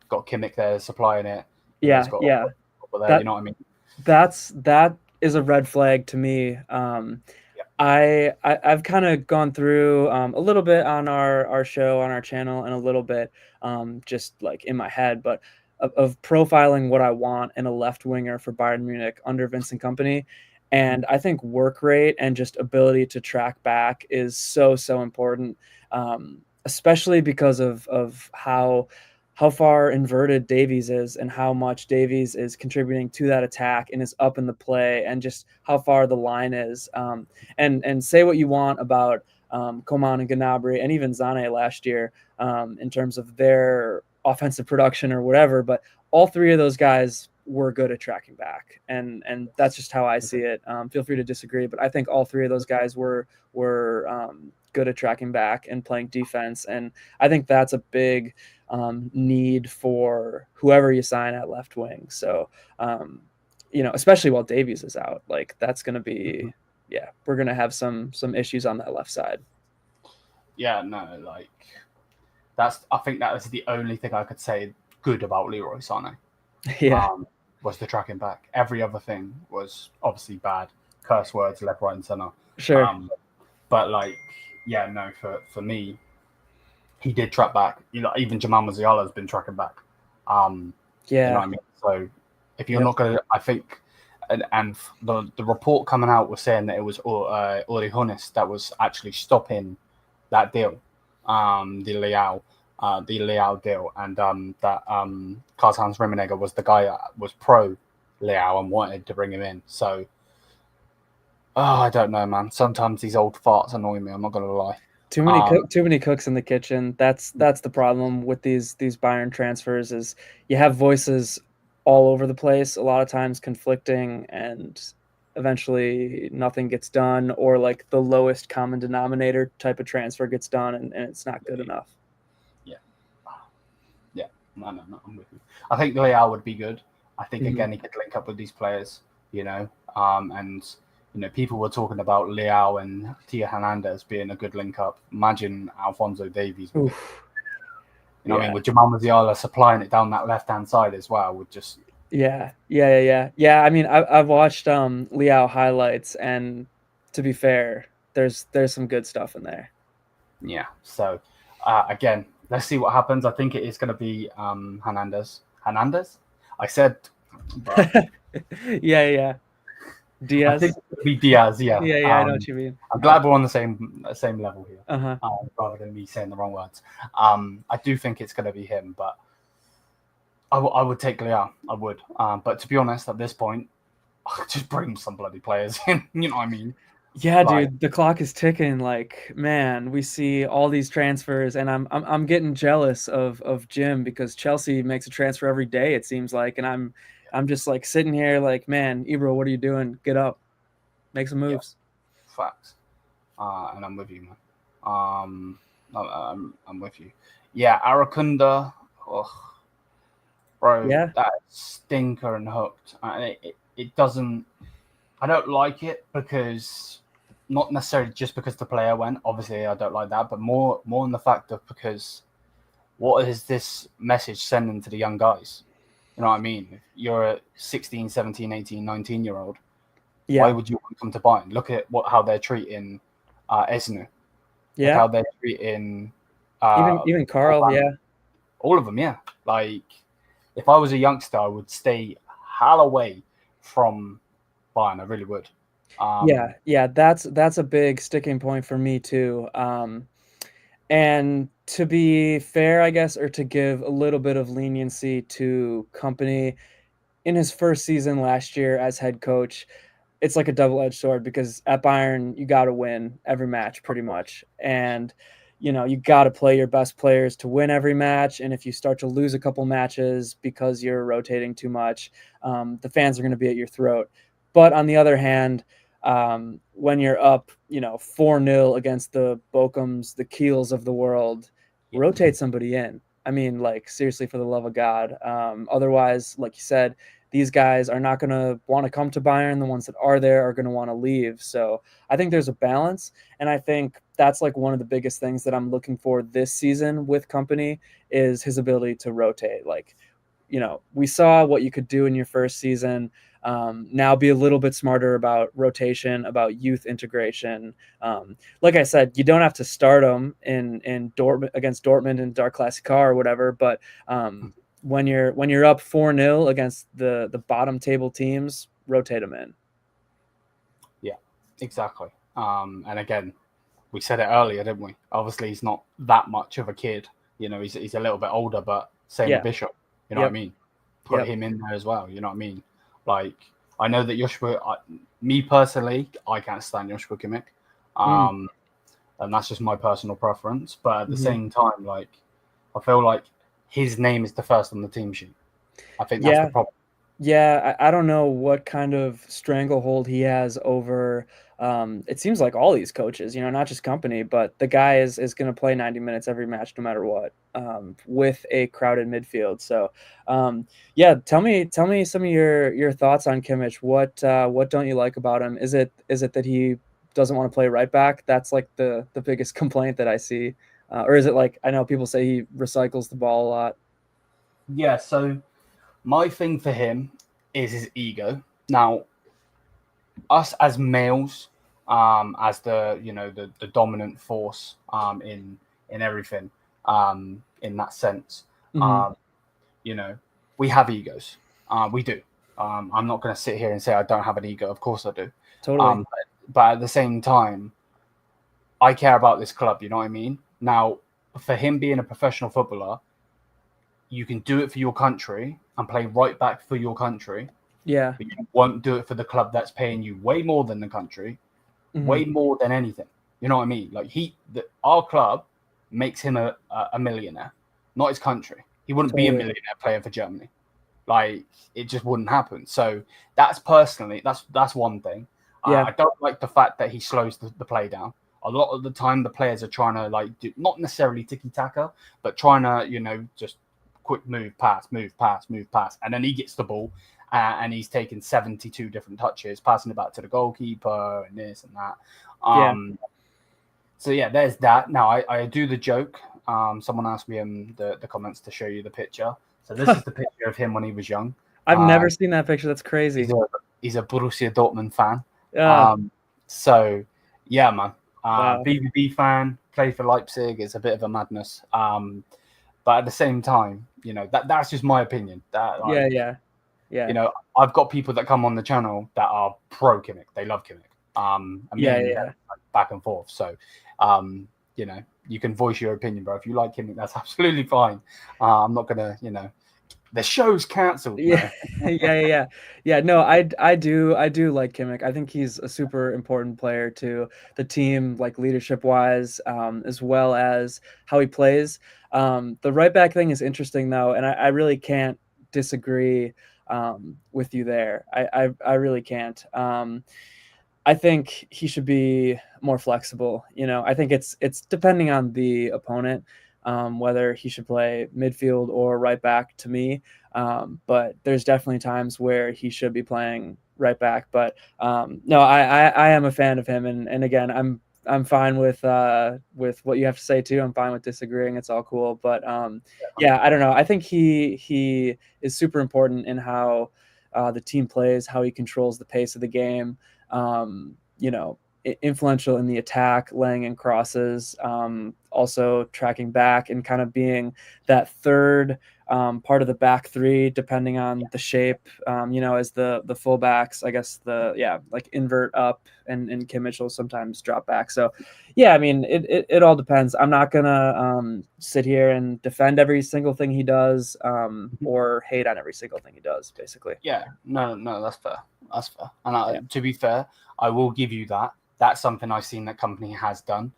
got Kimmich there supplying it. Yeah. There, That, you know what I mean? that is a red flag to me. I've kind of gone through a little bit on our show, on our channel, and a little bit just like in my head, but of profiling what I want in a left winger for Bayern Munich under Vincent Company. And I think work rate and just ability to track back is so important, especially because of how far inverted Davies is and how much Davies is contributing to that attack and is up in the play, and just how far the line is. And say what you want about Coman and Gnabry and even Zane last year in terms of their offensive production or whatever, but all three of those guys were good at tracking back, and that's just how I see it. Feel free to disagree, but I think all three of those guys were good at tracking back and playing defense, and I think that's a big need for whoever you sign at left wing. So, especially while Davies is out, like that's going to be, we're going to have some issues on that left side. Yeah, no, like I think that was the only thing I could say good about Leroy Sané. Yeah. Was the tracking back. Every other thing was obviously bad. Curse words left, right, and center. Sure. But like, yeah, no, for me, he did track back. Even Jamal Musiala has been tracking back. You know what I mean? So if you're not going to, I think, and the report coming out was saying that it was Orihunis that was actually stopping that deal, the Leao deal, and that Karl-Heinz Rummenigge was the guy that was pro Leao and wanted to bring him in. So, I don't know, man. Sometimes these old farts annoy me. I'm not gonna lie. Too many cooks in the kitchen. That's the problem with these Bayern transfers, is you have voices all over the place, a lot of times conflicting, and eventually nothing gets done, or like the lowest common denominator type of transfer gets done, and it's not good enough. Yeah, no, I'm with you. I think Leao would be good. I think again he could link up with these players, and people were talking about Leao and Tia Hernandez being a good link up. Imagine Alphonso Davies. What I mean, with Jamal Musiala supplying it down that left hand side as well, would just. Yeah. I mean, I've watched Leao highlights, and to be fair, there's some good stuff in there. Yeah. So again, let's see what happens. I think it is going to be Hernandez. I said. But... yeah. Diaz. I think it would be Diaz. Yeah. I know what you mean. I'm glad we're on the same level here, rather than me saying the wrong words. I do think it's going to be him, but I would take Leão. I would. But to be honest, at this point, just bring some bloody players in. You know what I mean? Yeah, Like, dude, the clock is ticking. Like, man, we see all these transfers, and I'm getting jealous of Jim because Chelsea makes a transfer every day, it seems like, and I'm just like sitting here like, man, Ibro, what are you doing? Get up, make some yeah, moves. facts. And I'm with you, man. I'm with you. Yeah, Arakunda. Ugh, bro, Yeah, that stinker and hooked. It doesn't. I don't like it because not necessarily just because the player went. Obviously, I don't like that, but more in the fact of because what is this message sending to the young guys? You know what I mean? If you're a 16, 17, 18, 19-year-old, why yeah, would you want to come to Bayern? Look at how they're treating Esnu. Look yeah. how they're treating Even Carl, yeah, all of them. Yeah, like if I was a youngster, I would stay hell away from Bayern. I really would. yeah. That's a big sticking point for me too. And to be fair, I guess, or to give a little bit of leniency to Company in his first season last year as head coach, it's like a double-edged sword because at Bayern you got to win every match pretty much, and you got to play your best players to win every match. And if you start to lose a couple matches because you're rotating too much, the fans are going to be at your throat. But on the other hand, when you're up, 4-0 against the Bochums, the Kiels of the world, rotate somebody in. I mean, like, seriously, for the love of God. Otherwise, like you said, these guys are not going to want to come to Bayern. The ones that are there are going to want to leave. So I think there's a balance. And I think that's like one of the biggest things that I'm looking for this season with Company is his ability to rotate. Like, we saw what you could do in your first season. Now be a little bit smarter about rotation, about youth integration. Like I said, you don't have to start them in Dortmund against Dortmund in Der Klassiker or whatever, but when you're up 4-0 against the bottom table teams, rotate them in. Yeah, exactly. And again, we said it earlier, didn't we? Obviously, he's not that much of a kid. He's a little bit older, but same with Bishop. You know what I mean? Put him in there as well. You know what I mean? Like, I know that Joshua, me personally, I can't stand Joshua Kimmich. And that's just my personal preference. But at the same time, like, I feel like his name is the first on the team sheet. I think that's the problem. Yeah, I don't know what kind of stranglehold he has over. It seems like all these coaches, not just Company, but the guy is going to play 90 minutes every match, no matter what, with a crowded midfield. So, tell me some of your thoughts on Kimmich. What don't you like about him? Is it that he doesn't want to play right back? That's like the biggest complaint that I see, or is it like I know people say he recycles the ball a lot? Yeah. So my thing for him is his ego. Now, us as males, as the dominant force, in everything, in that sense, we have egos. We do. I'm not going to sit here and say I don't have an ego. Of course I do. Totally. But at the same time, I care about this club. You know what I mean? Now, for him being a professional footballer, you can do it for your country and play right back for your country. Yeah. But you won't do it for the club that's paying you way more than the country, way more than anything. You know what I mean? Like our club makes him a millionaire, not his country. He wouldn't be a millionaire playing for Germany. Like, it just wouldn't happen. So that's personally, that's one thing. I don't like the fact that he slows the play down. A lot of the time, the players are trying to do not necessarily tiki-taka, but trying to, just quick move, pass, and then he gets the ball, and he's taking 72 different touches, passing it back to the goalkeeper and this and that. So there's that. Now I do the joke. Someone asked me in the comments to show you the picture. So this is the picture of him when he was young. I've never seen that picture. That's crazy. He's a Borussia Dortmund fan. Wow. BVB fan, played for Leipzig. It's a bit of a madness. But at the same time, that's just my opinion. Yeah. I've got people that come on the channel that are pro Kimmich. They love Kimmich. Back and forth. So, you can voice your opinion, bro. If you like Kimmich, that's absolutely fine. I'm not gonna, The show's cancelled. Yeah, No. yeah. No, I do like Kimmich. I think he's a super important player to the team, like leadership wise, as well as how he plays. The right back thing is interesting though, and I really can't disagree with you there. I really can't. I think he should be more flexible. I think it's depending on the opponent, whether he should play midfield or right back to me. But there's definitely times where he should be playing right back. But no, I am a fan of him, and again, I'm fine with what you have to say too. I'm fine with disagreeing. It's all cool. But yeah, I don't know. I think he is super important in how the team plays, how he controls the pace of the game. Influential in the attack, laying in crosses, also tracking back and kind of being that third part of the back three, depending on the shape, as the fullbacks, I guess like invert up and Kimmich will sometimes drop back. So yeah, I mean, it all depends. I'm not gonna sit here and defend every single thing he does or hate on every single thing he does, basically. Yeah, no, that's fair. That's fair. And to be fair, I will give you that. That's something I've seen that company has done.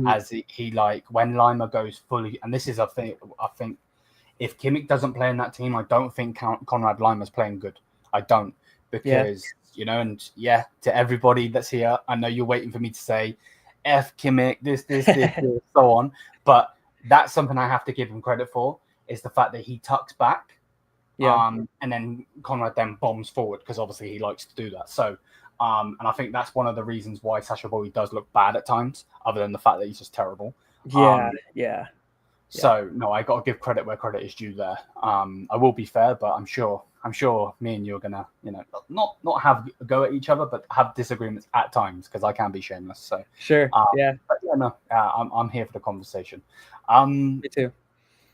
As he like when Lima goes fully, and this is a thing. I think if Kimmich doesn't play in that team, I don't think Conrad Lima's playing good. I don't, because and to everybody that's here, I know you're waiting for me to say F Kimmich, this, so on. But that's something I have to give him credit for, is the fact that he tucks back. And then Conrad then bombs forward, because obviously he likes to do that. So, and I think that's one of the reasons why Sacha Boey does look bad at times, other than the fact that he's just terrible. So no, I got to give credit where credit is due there. I will be fair, but I'm sure me and you are gonna, not have a go at each other, but have disagreements at times, because I can be shameless. So sure, I'm here for the conversation. Me too.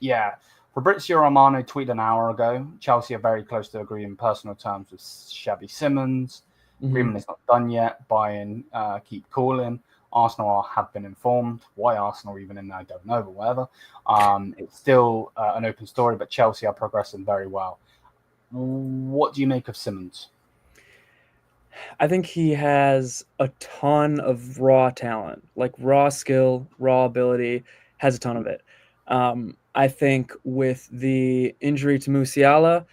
Yeah. Fabrizio Romano tweeted an hour ago, Chelsea are very close to agreeing in personal terms with Xavi Simons. Agreement is not done yet. Bayern keep calling. Arsenal have been informed. Why Arsenal even in there, I don't know, but whatever. It's still an open story, but Chelsea are progressing very well. What do you make of Simons? I think he has a ton of raw talent, like raw skill, raw ability, has a ton of it. I think with the injury to Musiala,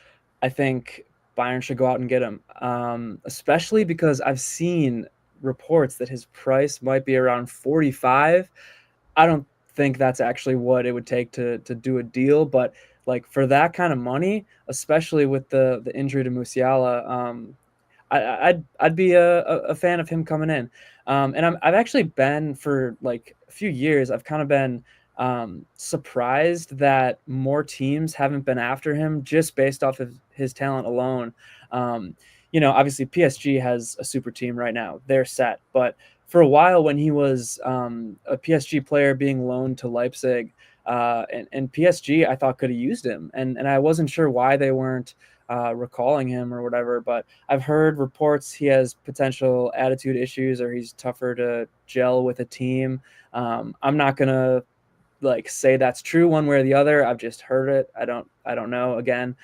I think Bayern should go out and get him, especially because I've seen reports that his price might be around 45. I don't think that's actually what it would take to do a deal, but like for that kind of money, especially with the injury to Musiala, I'd be a fan of him coming in. And I've actually been, for like a few years, I've kind of been surprised that more teams haven't been after him just based off of his talent alone. Obviously PSG has a super team right now. They're set. But for a while, when he was a PSG player being loaned to Leipzig, and PSG, I thought, could have used him. And I wasn't sure why they weren't recalling him or whatever. But I've heard reports he has potential attitude issues, or he's tougher to gel with a team. I'm not going to say that's true one way or the other. I've just heard it. I don't know. Again,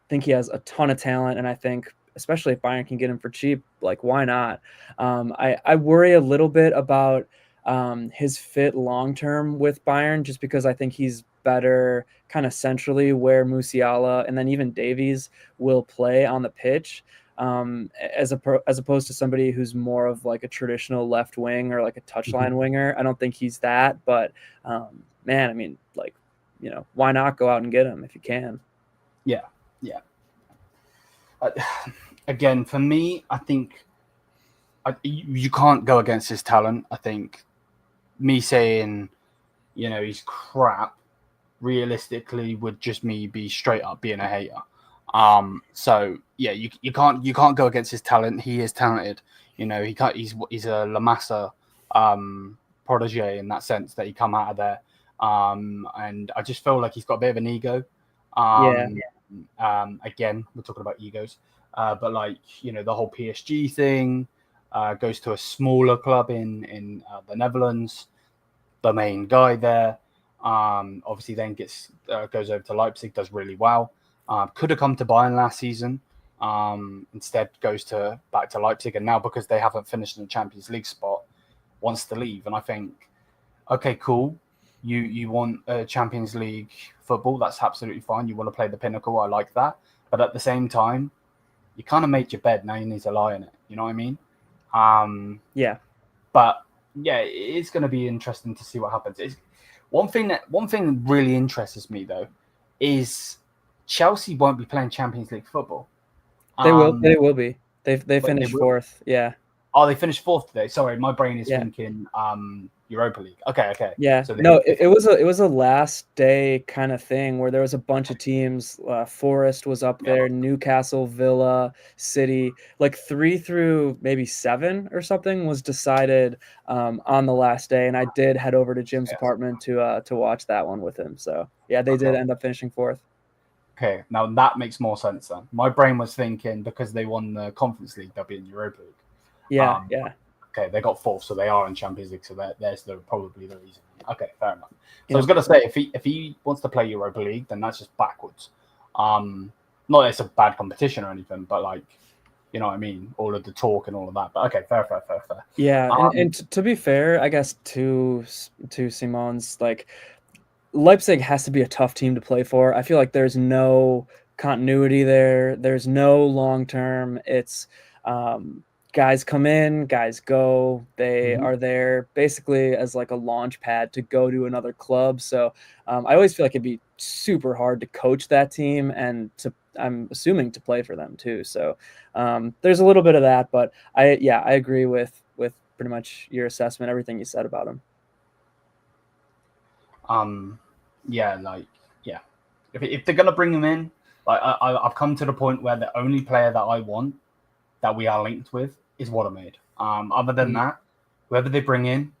think he has a ton of talent, and I think especially if Bayern can get him for cheap, like why not? I worry a little bit about his fit long term with Bayern, just because I think he's better kind of centrally where Musiala and then even Davies will play on the pitch. As opposed to somebody who's more of like a traditional left wing or like a touchline winger. I don't think he's that, but man, I mean, why not go out and get him if you can? Yeah. Again, for me, I think you can't go against his talent. I think me saying, he's crap, realistically would just me be straight up being a hater. So yeah, you can't go against his talent. He is talented. He's a La Massa protege in that sense, that he come out of there. And I just feel like he's got a bit of an ego. Again, we're talking about egos. But the whole PSG thing, goes to a smaller club in the Netherlands. The main guy there, obviously then goes over to Leipzig, does really well. Could have come to Bayern last season. Instead goes back to Leipzig, and now because they haven't finished in the Champions League spot, wants to leave. And I think, okay, cool. You want a Champions League football, that's absolutely fine. You want to play the pinnacle, I like that. But at the same time, you kind of made your bed, now you need to lie in it. You know what I mean? Yeah. But yeah, it's going to be interesting to see what happens. One thing that really interests me though is Chelsea won't be playing Champions League football. They will be. They finished fourth. Yeah. Oh, they finished fourth today. Sorry, my brain is thinking Europa League. Okay. Yeah. So it was a last day kind of thing where there was a bunch of teams. Forest was up there, Newcastle, Villa, City, like 3 through maybe 7 or something was decided on the last day. And I did head over to Jim's apartment to watch that one with him. So yeah, they did end up finishing fourth. Okay, now that makes more sense then. My brain was thinking because they won the Conference League, they'll be in Europa League. Yeah. Okay, they got fourth, so they are in Champions League. So there's probably the reason. Okay, fair enough. So I was gonna say if he wants to play Europa League, then that's just backwards. Not that it's a bad competition or anything, but like, you know what I mean, all of the talk and all of that. But okay, fair. Yeah, and to be fair, I guess to Simon's, like, Leipzig has to be a tough team to play for. I feel like there's no continuity there. There's no long term. It's guys come in, guys go. They are there basically as like a launch pad to go to another club. So I always feel like it'd be super hard to coach that team and I'm assuming to play for them too. So there's a little bit of that, but I agree with pretty much your assessment, everything you said about him. If they're gonna bring him in, like I've come to the point where the only player that I want that we are linked with is Woltemade. Other than that, whoever they bring in,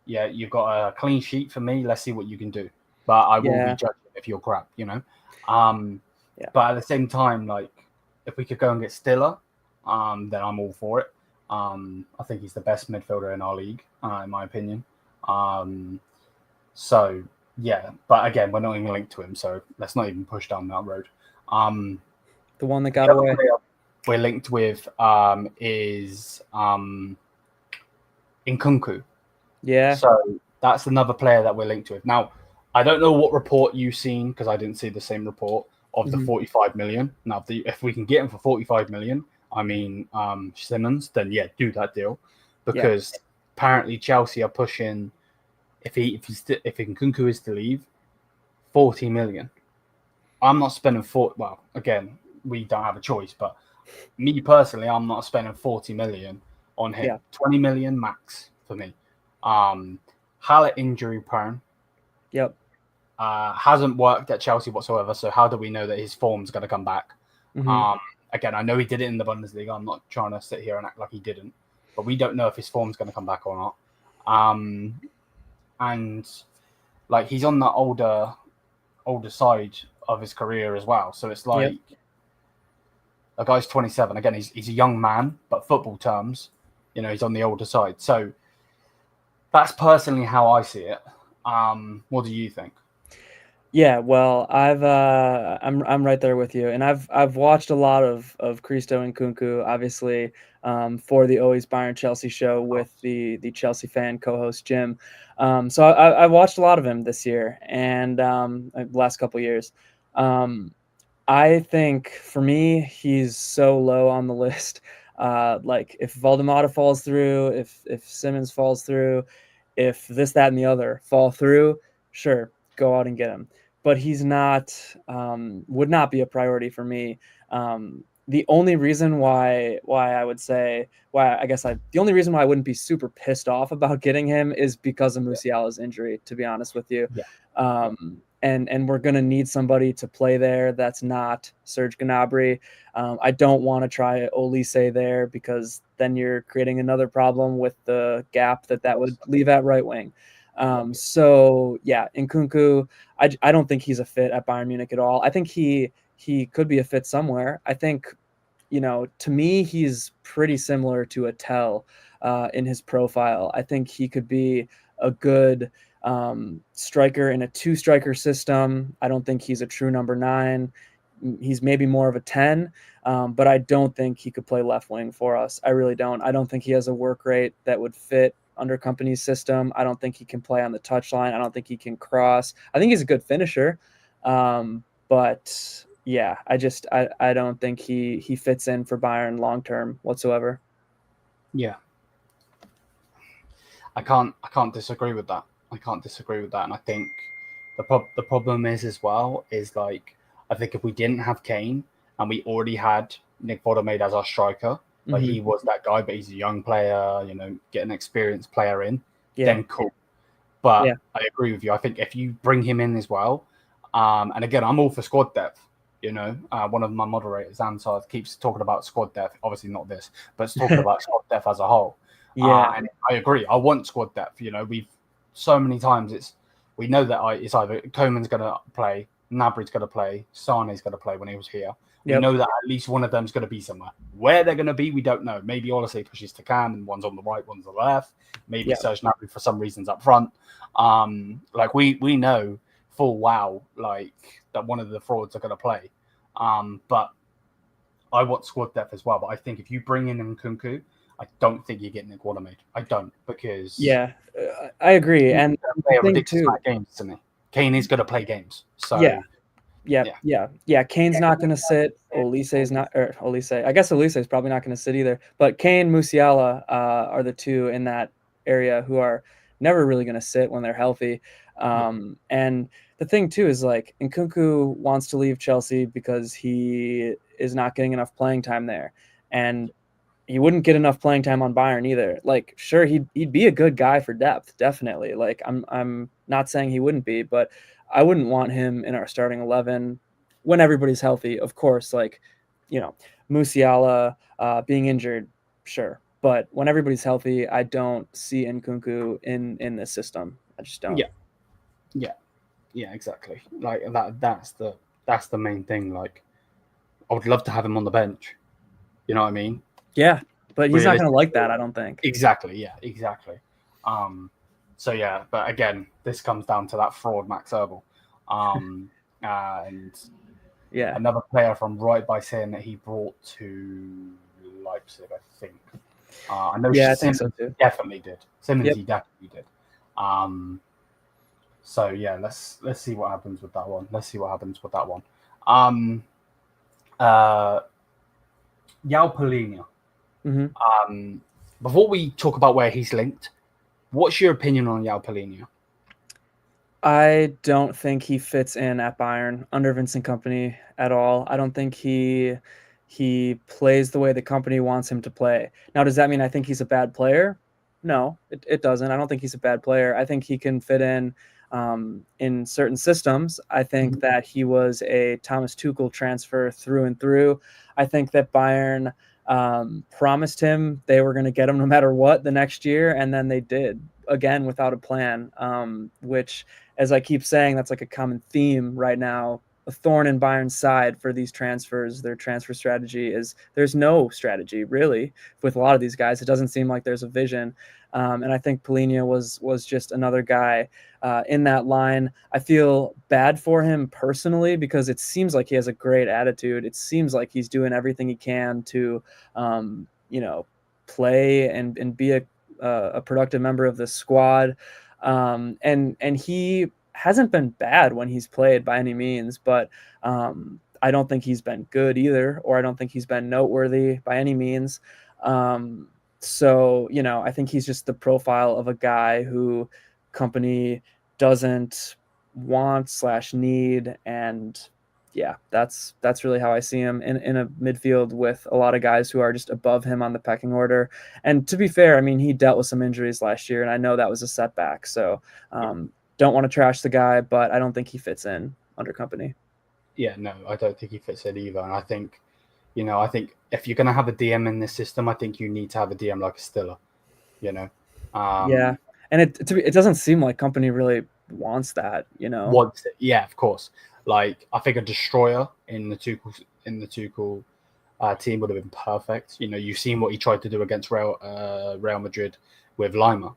you've got a clean sheet for me. Let's see what you can do. But I will be judging if you're crap, you know. But at the same time, like if we could go and get Stiller, then I'm all for it. I think he's the best midfielder in our league, in my opinion. So yeah, but again, we're not even linked to him, so let's not even push down that road. The one that got away. We're linked with is Nkunku. Yeah. So that's another player that we're linked with. Now, I don't know what report you've seen because I didn't see the same report of the 45 million. Now, if we can get him for 45 million, I mean Simmons, then yeah, do that deal because apparently Chelsea are pushing. If Nkunku is to leave, 40 million. I'm not spending well, again, we don't have a choice, but me personally, I'm not spending 40 million on him. 20 million max for me. Haller injury prone. Yep. Hasn't worked at Chelsea whatsoever. So how do we know that his form's going to come back? Again, I know he did it in the Bundesliga. I'm not trying to sit here and act like he didn't, but we don't know if his form's going to come back or not. And like he's on the older side of his career as well. So it's like a guy's 27. Again, he's a young man, but football terms, you know, he's on the older side. So that's personally how I see it. What do you think? Yeah, well, I'm right there with you, and I've watched a lot of Christo and Nkunku, obviously, for the Always Bayern Chelsea show with the Chelsea fan co-host Jim. So I watched a lot of him this year and the last couple of years. I think for me, he's so low on the list. Like if Woltemade falls through, if Simmons falls through, if this, that, and the other fall through, sure, go out and get him. But he's not, would not be a priority for me. The only reason why I would say, the only reason why I wouldn't be super pissed off about getting him is because of Musiala's injury, to be honest with you. And we're going to need somebody to play there that's not Serge Gnabry. I don't want to try Olise there because then you're creating another problem with the gap that would leave at right wing. So yeah, Nkunku, I don't think he's a fit at Bayern Munich at all. I think he could be a fit somewhere. I think, you know, to me, he's pretty similar to a Tell in his profile. I think he could be a good striker in a 2-striker system. I don't think he's a true number 9. He's maybe more of a 10, but I don't think he could play left wing for us. I really don't. I don't think he has a work rate that would fit under Company's system. I don't think he can play on the touchline. I don't think he can cross. I think he's a good finisher, but yeah, I don't think he fits in for Bayern long term whatsoever. Yeah, I can't disagree with that. And I think the problem is as well is like, I think if we didn't have Kane and we already had Nick Woltemade as our striker, like he was that guy, but he's a young player, get an experienced player in, then cool. But I agree with you. I think if you bring him in as well, and again, I'm all for squad depth. One of my moderators, Ansar, keeps talking about squad depth. Obviously not this, but it's talking about squad depth as a whole. And I agree. I want squad depth. We've so many times we know that it's either Coman's going to play, Gnabry's going to play, Sane's going to play when he was here. We know that at least one of them's going to be somewhere. Where they're going to be, we don't know. Maybe Olise pushes to Cam and one's on the right, one's on the left. Maybe Serge Gnabry for some reasons up front. Like we know full well, like that one of the frauds are going to play. But I want squad depth as well. But I think if you bring in Nkunku, I don't think you're getting Nick Woltemade. I don't, because I agree. And play a ridiculous amount of games, isn't he? Kane is going to play games. So yeah. Kane's not going to sit. Olise's not, or Olise. I guess Olise is probably not going to sit either. But Kane, Musiala are the two in that area who are never really going to sit when they're healthy. And the thing too is like Nkunku wants to leave Chelsea because he is not getting enough playing time there, and he wouldn't get enough playing time on Bayern either. Like, sure, he'd be a good guy for depth, definitely. Like, I'm not saying he wouldn't be, but I wouldn't want him in our starting 11 when everybody's healthy. Of course, like, Musiala being injured, sure, but when everybody's healthy, I don't see Nkunku in this system. I just don't. Yeah, exactly. Like that's the main thing. Like, I would love to have him on the bench. You know what I mean? Yeah, but he's not going to like that, I don't think. Exactly. Yeah, exactly. So yeah, but again, this comes down to that fraud, Max Erbel, and another player from right by saying that he brought to Leipzig, I think. I know. Yeah, I think so too. Definitely did. Simmons, he definitely did. So yeah, let's see what happens with that one. Joao Palhinha. Before we talk about where he's linked, what's your opinion on Joao Palhinha? I don't think he fits in at Bayern under Vincent Kompany at all. I don't think he plays the way the company wants him to play. Now, does that mean I think he's a bad player? No, it doesn't. I don't think he's a bad player. I think he can fit in certain systems. I think that he was a Thomas Tuchel transfer through and through. I think that Bayern promised him they were going to get him no matter what the next year, and then they did, again without a plan, which, as I keep saying, that's like a common theme right now. A thorn in Bayern's side for these transfers. Their transfer strategy is there's no strategy really with a lot of these guys. It doesn't seem like there's a vision. And I think Palhinha was just another guy in that line. I feel bad for him personally because it seems like he has a great attitude. It seems like he's doing everything he can to, play and be a productive member of the squad. And he hasn't been bad when he's played by any means, but I don't think he's been good either, or I don't think he's been noteworthy by any means. So, I think he's just the profile of a guy who Kompany doesn't want/need. And yeah, that's really how I see him in a midfield with a lot of guys who are just above him on the pecking order. And to be fair, I mean, he dealt with some injuries last year, and I know that was a setback. So don't want to trash the guy, but I don't think he fits in under Kompany. Yeah, no, I don't think he fits in either. And I think, I think if you're going to have a DM in this system, I think you need to have a DM like a Stiller, Yeah, and it doesn't seem like Kompany really wants that, Wants it, yeah, of course. Like, I think a destroyer in the Tuchel team would have been perfect. You've seen what he tried to do against Real Madrid with Lima.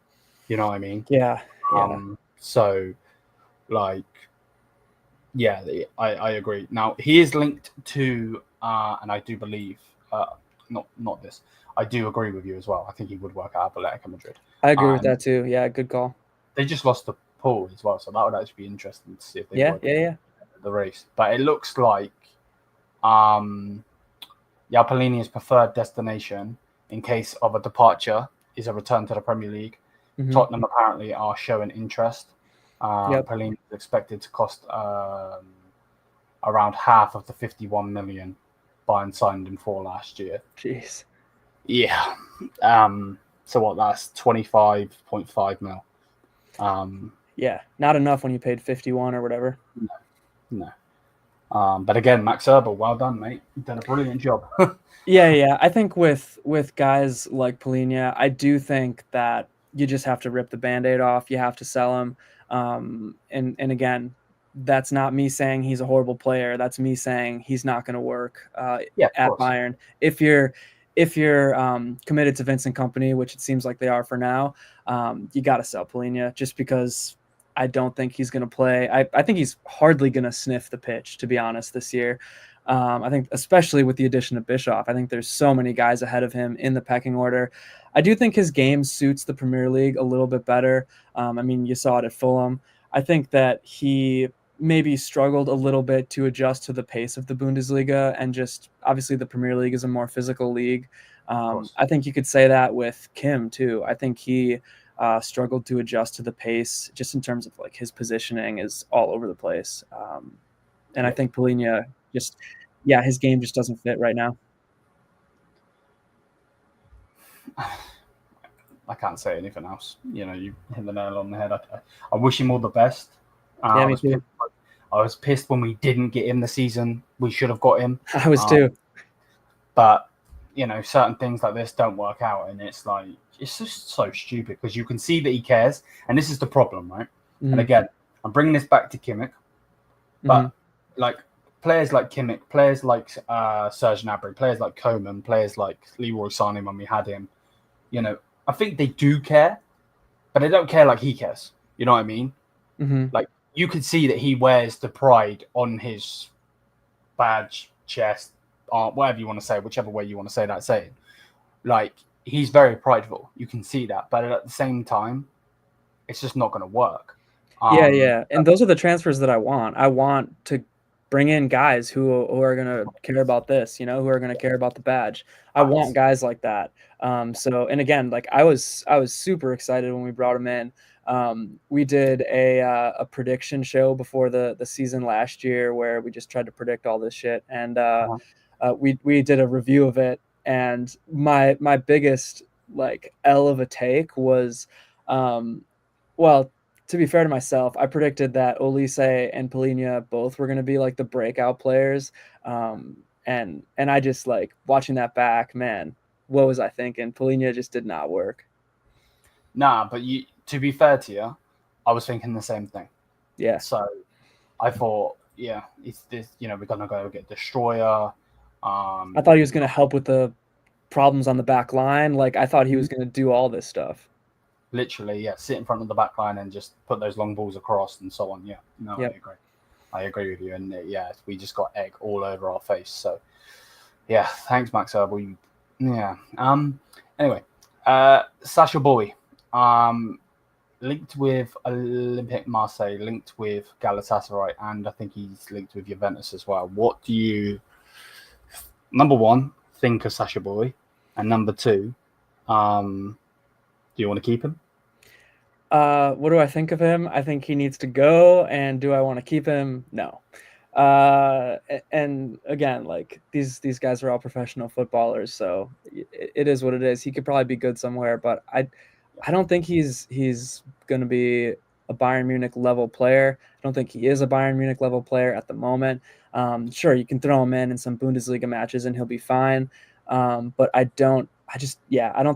You know what I mean? Yeah. So, like, Yeah, I agree. Now he is linked to, and I do believe, not this. I do agree with you as well. I think he would work at Atletico Madrid. I agree with that too. Yeah, good call. They just lost the pool as well, so that would actually be interesting to see if they Yeah, would the race. But it looks like Joao Palhinha's preferred destination in case of a departure is a return to the Premier League. Mhm. Tottenham apparently are showing interest. Yep. Palhinha is expected to cost around half of the 51 million Bayern signed him for last year. Jeez. Yeah. So what? That's 25.5 mil. Yeah, not enough when you paid 51 or whatever. No. But again, Max Eberl, well done, mate. You've done a brilliant job. Yeah. I think with guys like Palhinha, I do think that you just have to rip the Band-Aid off. You have to sell him. And again, that's not me saying he's a horrible player. That's me saying he's not going to work at Bayern. If you're committed to Vincent Kompany, which it seems like they are for now, you got to sell Palhinha just because I don't think he's going to play. I think he's hardly going to sniff the pitch, to be honest, this year. I think especially with the addition of Bischoff, I think there's so many guys ahead of him in the pecking order. I do think his game suits the Premier League a little bit better. I mean, you saw it at Fulham. I think that he maybe struggled a little bit to adjust to the pace of the Bundesliga, and just obviously the Premier League is a more physical league. I think you could say that with Kim too. I think he struggled to adjust to the pace just in terms of like his positioning is all over the place. And I think Palhinha his game just doesn't fit right now. I can't say anything else. You know, you hit the nail on the head. I wish him all the best. Me too. I was pissed when we didn't get him the season we should have got him. I was too. But, you know, certain things like this don't work out. And it's like, it's just so stupid because you can see that he cares. And this is the problem, right? Mm-hmm. And again, I'm bringing this back to Kimmich. But, like, players like Kimmich, players like Serge Gnabry, players like Coman, players like Leroy Sané when we had him, you know, I think they do care, but they don't care like he cares. You know what I mean? Mm-hmm. Like, you could see that he wears the pride on his badge, chest, whatever you want to say, whichever way you want to say that saying. Like, he's very prideful. You can see that. But at the same time, it's just not going to work. And those are the transfers that I want. I want to bring in guys who are going to care about this, you know, who are going to care about the badge. I want guys like that. And again, like I was super excited when we brought him in. We did a prediction show before the season last year where we just tried to predict all this shit. And we did a review of it. And my biggest like L of a take was, to be fair to myself, I predicted that Olise and Palhinha both were going to be like the breakout players. And I just like watching that back, man, what was I thinking? Palhinha just did not work. Nah, but to be fair to you, I was thinking the same thing. Yeah. So I thought, it's this, you know, we're going to go get Destroyer. I thought he was going to help with the problems on the back line. Like I thought he was going to do all this stuff. Literally, sit in front of the back line and just put those long balls across and so on. I agree with you. And we just got egg all over our face. So thanks, Max Eberl. Anyway, Sacha Boey, linked with Olympique Marseille, linked with Galatasaray, and I think he's linked with Juventus as well. What do you, number one, think of Sacha Boey? And number two, do you want to keep him? What do I think of him? I think he needs to go. And do I want to keep him? No. And again, like these guys are all professional footballers, so it is what it is. He could probably be good somewhere, but I don't think he's going to be a Bayern Munich level player. I don't think he is a Bayern Munich level player at the moment. Sure, you can throw him in some Bundesliga matches and he'll be fine. But I don't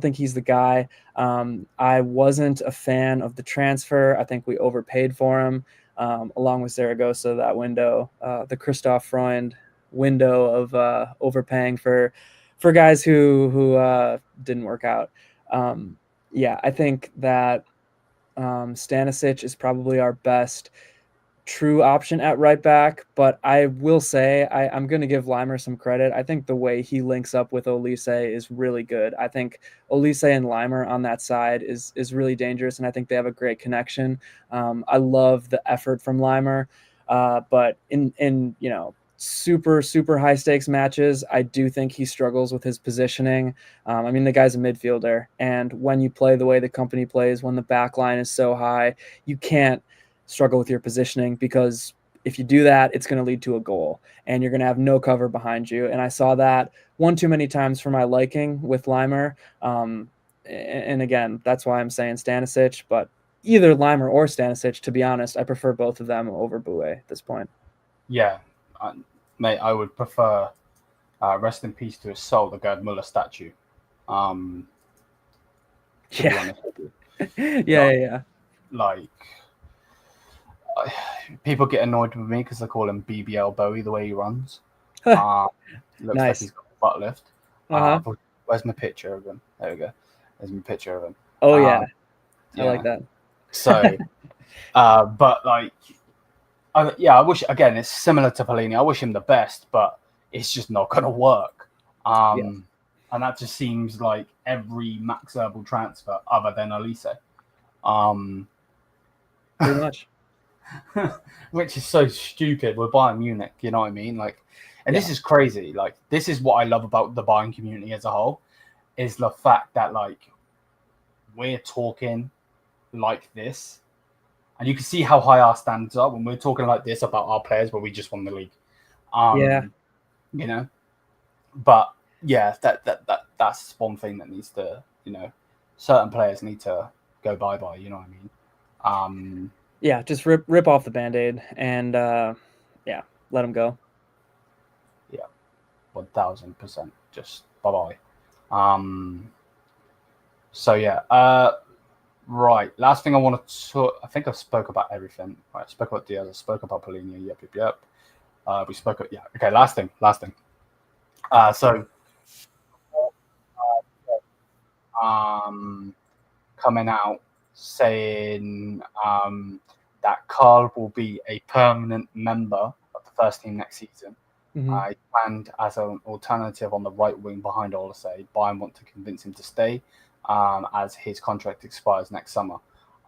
think he's the guy. I wasn't a fan of the transfer. I think we overpaid for him, along with Zaragoza that window, the Christoph Freund window of overpaying for guys who didn't work out. I think that Stanisic is probably our best true option at right back, but I will say I'm going to give Limer some credit. I think the way he links up with Olise is really good. I think Olise and Limer on that side is really dangerous, and I think they have a great connection. I love the effort from Limer, but in super high stakes matches, I do think he struggles with his positioning. I mean, the guy's a midfielder, and when you play the way the company plays, when the back line is so high, you can't struggle with your positioning, because if you do that, it's going to lead to a goal and you're going to have no cover behind you. And I saw that one too many times for my liking with Limer. And again, that's why I'm saying Stanisic, but either Limer or Stanisic, to be honest, I prefer both of them over Boey at this point. Yeah, mate, I would prefer rest in peace to his soul, the Gerd Muller statue. To be honest with you. Yeah. Like, people get annoyed with me because I call him BBL Bowie the way he runs. Looks Nice. like he's got a butt lift. Uh-huh. Where's my picture of him? There we go. There's my picture of him. Oh, yeah. I like that. So, but like, I wish, again, it's similar to Palhinha. I wish him the best, but it's just not going to work. And that just seems like every Max Herbal transfer other than Olise. Pretty much. Which is so stupid. We're Bayern Munich, you know what I mean? Like, and this is crazy. Like, this is what I love about the Bayern community as a whole, is the fact that, like, we're talking like this, and you can see how high our standards are when we're talking like this about our players, but we just won the league. You know, but yeah, that's one thing that needs to, certain players need to go bye. You know what I mean? Yeah, just rip off the Band-Aid and let them go. Yeah, 1000%. Just bye. So yeah, right. Last thing I want to I think I spoke about everything. Right, I spoke about Diaz. I spoke about Palhinha. Yep. We spoke. Okay. Last thing. So, coming out saying that Carl will be a permanent member of the first team next season. Mm-hmm. Planned as an alternative on the right wing behind Olise. Bayern want to convince him to stay as his contract expires next summer.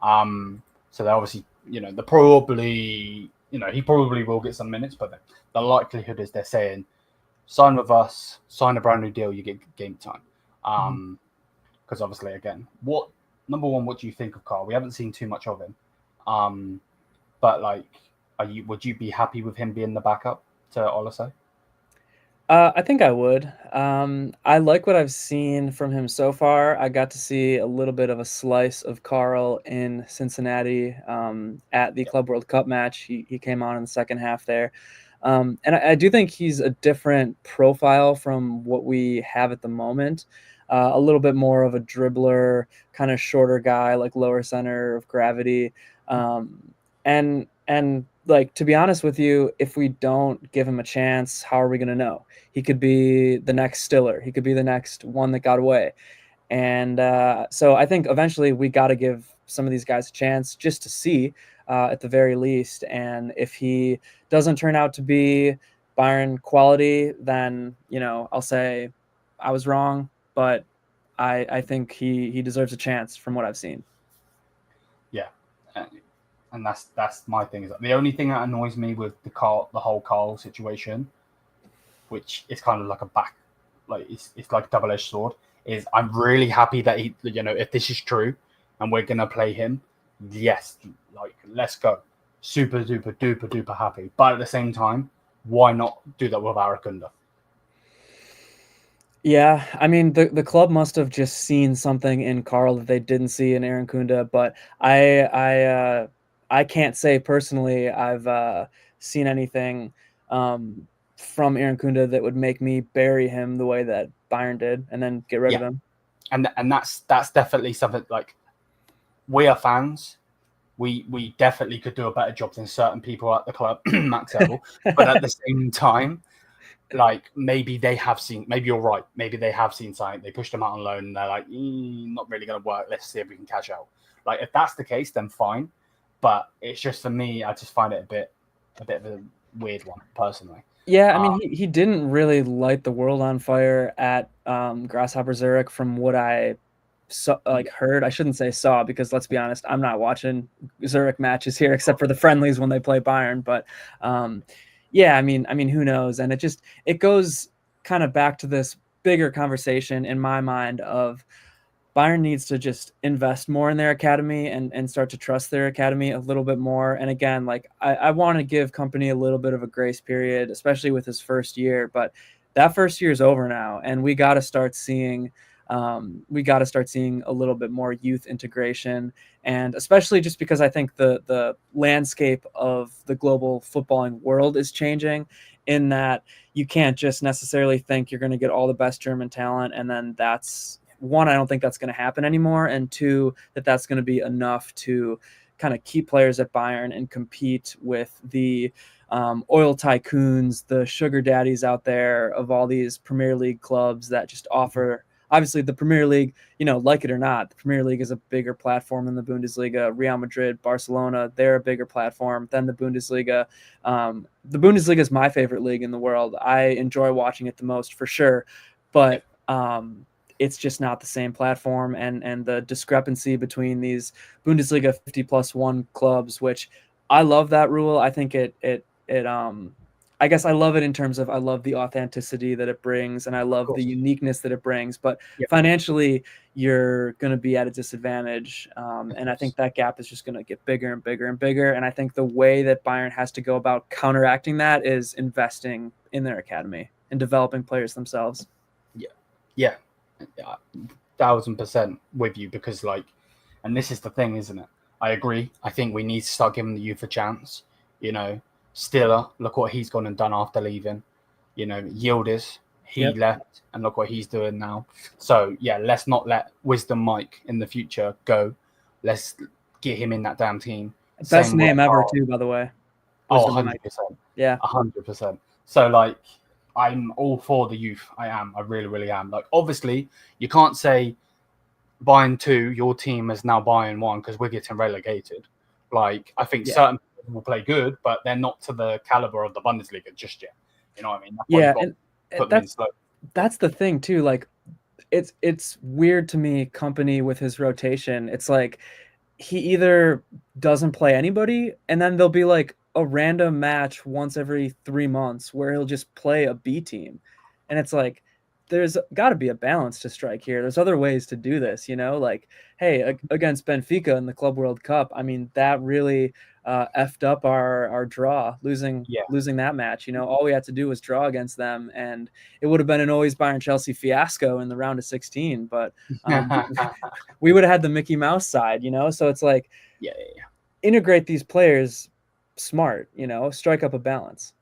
So they obviously, they're probably, he probably will get some minutes, but the likelihood is they're saying, sign with us, sign a brand new deal, you get game time. Because obviously, again, number one, what do you think of Carl? We haven't seen too much of him. But like, would you be happy with him being the backup to Olise? I think I would. I like what I've seen from him so far. I got to see a little bit of a slice of Carl in Cincinnati at the Club World Cup match. He came on in the second half there. And I do think he's a different profile from what we have at the moment. A little bit more of a dribbler, kind of shorter guy, like lower center of gravity. And like, to be honest with you, if we don't give him a chance, how are we going to know? He could be the next Stiller. He could be the next one that got away. And so I think eventually we got to give some of these guys a chance just to see at the very least. And if he doesn't turn out to be Bayern quality, then, I'll say I was wrong, but I think he deserves a chance from what I've seen. Yeah. And that's my thing. Is the only thing that annoys me with the whole Carl situation, which is kind of like it's like a double-edged sword, is I'm really happy that he, if this is true and we're gonna play him, yes, like, let's go, super duper happy. But at the same time, why not do that with Arakunda? Yeah, I mean, the club must have just seen something in Carl that they didn't see in Aaron Kunda, but I can't say personally I've seen anything from Aaron Kunda that would make me bury him the way that Bayern did and then get rid of him. And that's definitely something, like, we are fans. We definitely could do a better job than certain people at the club, Max Herbal. But at the same time, like, maybe you're right. Maybe they have seen something. They pushed him out on loan and they're like, not really going to work. Let's see if we can cash out. Like, if that's the case, then fine. but it's just, for me, I just find it a bit of a weird one personally. Yeah, I mean, he didn't really light the world on fire at Grasshopper Zurich, from what I heard. I shouldn't say saw, because let's be honest, I'm not watching Zurich matches here except for the friendlies when they play Bayern. But yeah, I mean, who knows? And it goes kind of back to this bigger conversation in my mind of Bayern needs to just invest more in their academy and start to trust their academy a little bit more. And again, like I want to give Company a little bit of a grace period, especially with his first year. But that first year is over now, and we got to start seeing a little bit more youth integration, and especially just because I think the landscape of the global footballing world is changing, in that you can't just necessarily think you're going to get all the best German talent and then that's one, I don't think that's going to happen anymore, and two, that's going to be enough to kind of keep players at Bayern and compete with the oil tycoons, the sugar daddies out there of all these Premier League clubs that just offer. Obviously, the Premier League, like it or not, the Premier League is a bigger platform than the Bundesliga. Real Madrid, Barcelona, they're a bigger platform than the Bundesliga. The Bundesliga is my favorite league in the world. I enjoy watching it the most, for sure, but it's just not the same platform, and the discrepancy between these Bundesliga 50+1 clubs, which I love that rule. I think I guess I love it in terms of, I love the authenticity that it brings, and I love the uniqueness that it brings, but financially you're going to be at a disadvantage. And I think that gap is just going to get bigger and bigger and bigger. And I think the way that Bayern has to go about counteracting that is investing in their academy and developing players themselves. Yeah. 1000% with you, because and this is the thing, isn't it? I agree. I think we need to start giving the youth a chance. Stiller, look what he's gone and done after leaving. Yildiz, he left, and look what he's doing now. So yeah, let's not let Wisdom Mike in the future go. Let's get him in that damn team. Best name ever too, by the way. Wisdom 100%. Yeah, 100%. So I'm all for the youth. I really, really am. Obviously, you can't say Bayern 2, your team is now Bayern 1 because we're getting relegated. I think certain people will play good, but they're not to the caliber of the Bundesliga just yet. You know what I mean? That's the thing too. It's weird to me, Company with his rotation. It's he either doesn't play anybody, and then there'll be a random match once every 3 months where he'll just play a B team. And it's there's got to be a balance to strike here. There's other ways to do this, hey, against Benfica in the Club World Cup, I mean, that really effed up our draw, losing that match. All we had to do was draw against them, and it would have been an always Bayern Chelsea fiasco in the round of 16, but we would have had the Mickey Mouse side, so it's integrate these players smart, strike up a balance.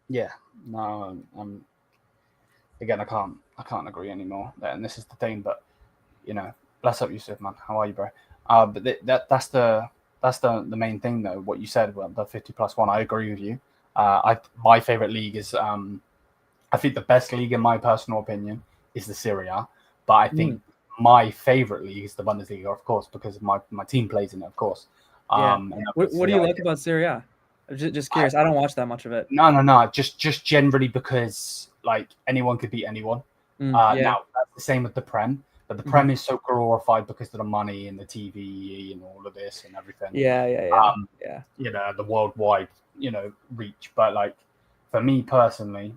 No, again, I can't agree anymore. And this is the thing, but bless up Yusuf, man. How are you, bro? But that's the main thing, though. What you said about the 50+1, I agree with you. My favorite league is I think the best league, in my personal opinion, is the Serie A. But I think my favorite league is the Bundesliga, of course, because my team plays in it, of course. What do you like about Serie A? Just curious. I don't watch that much of it. No. Just generally because anyone could beat anyone. Now that's the same with the Prem, but the Prem is so glorified because of the money and the TV and all of this and everything. The worldwide reach. But for me personally,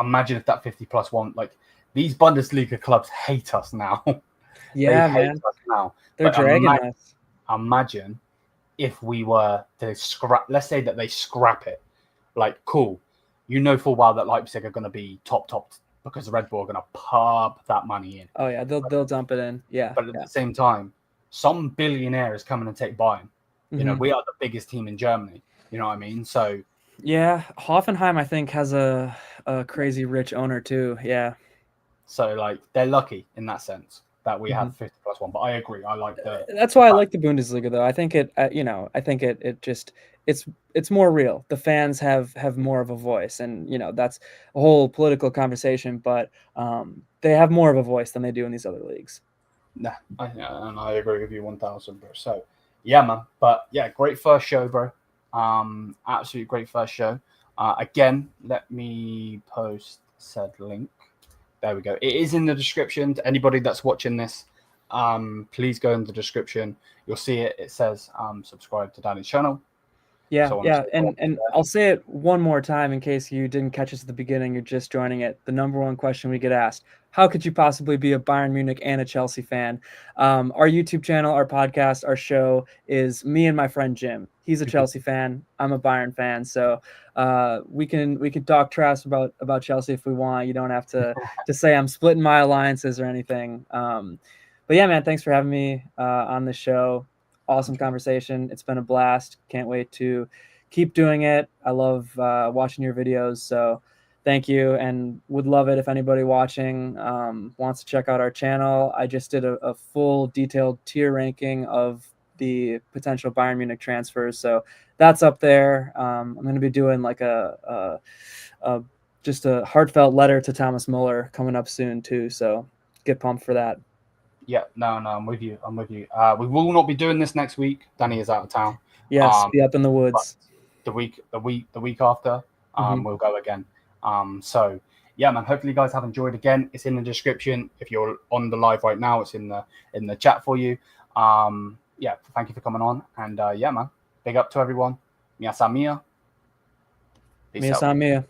imagine if that 50+1, these Bundesliga clubs hate us now. Yeah, man. Us now. They're dragging us. Imagine if we were to scrap, let's say that they scrap it, cool. Full well that Leipzig are going to be top because Red Bull are going to pump that money in. Oh yeah, they'll dump it in. Yeah. But at the same time, some billionaire is coming and take Bayern. We are the biggest team in Germany. You know what I mean? So yeah, Hoffenheim I think has a crazy rich owner too. Yeah. So they're lucky in that sense that we have 50+1. But I agree. I like That's why I like the Bundesliga, though. I think it just it's more real. The fans have more of a voice, and that's a whole political conversation. But they have more of a voice than they do in these other leagues. And I agree with you 1,000%. So yeah, man. But yeah, great first show, bro. Absolute great first show. Again, let me post said link. There we go. It is in the description. To anybody that's watching this, please go in the description. You'll see it. It says subscribe to Danny's channel. Yeah, So yeah, and I'll say it one more time in case you didn't catch us at the beginning, you're just joining it. The number one question we get asked, how could you possibly be a Bayern Munich and a Chelsea fan? Our YouTube channel, our podcast, our show is me and my friend Jim. He's a Chelsea fan. I'm a Bayern fan. So we can talk trash about Chelsea if we want. You don't have to say I'm splitting my alliances or anything. But yeah, man, thanks for having me on the show. Awesome conversation. It's been a blast. Can't wait to keep doing it. I love watching your videos. So thank you, and would love it if anybody watching wants to check out our channel. I just did a full detailed tier ranking of the potential Bayern Munich transfers. So that's up there. I'm going to be doing like just a heartfelt letter to Thomas Muller coming up soon too. So get pumped for that. Yeah, no, I'm with you. We will not be doing this next week. Danny is out of town. Yes, be up in the woods. The week after, we'll go again. So yeah, man. Hopefully, you guys have enjoyed. Again, it's in the description. If you're on the live right now, it's in the chat for you. Yeah, thank you for coming on. And yeah, man. Big up to everyone. Mia Samia. Mia Samia.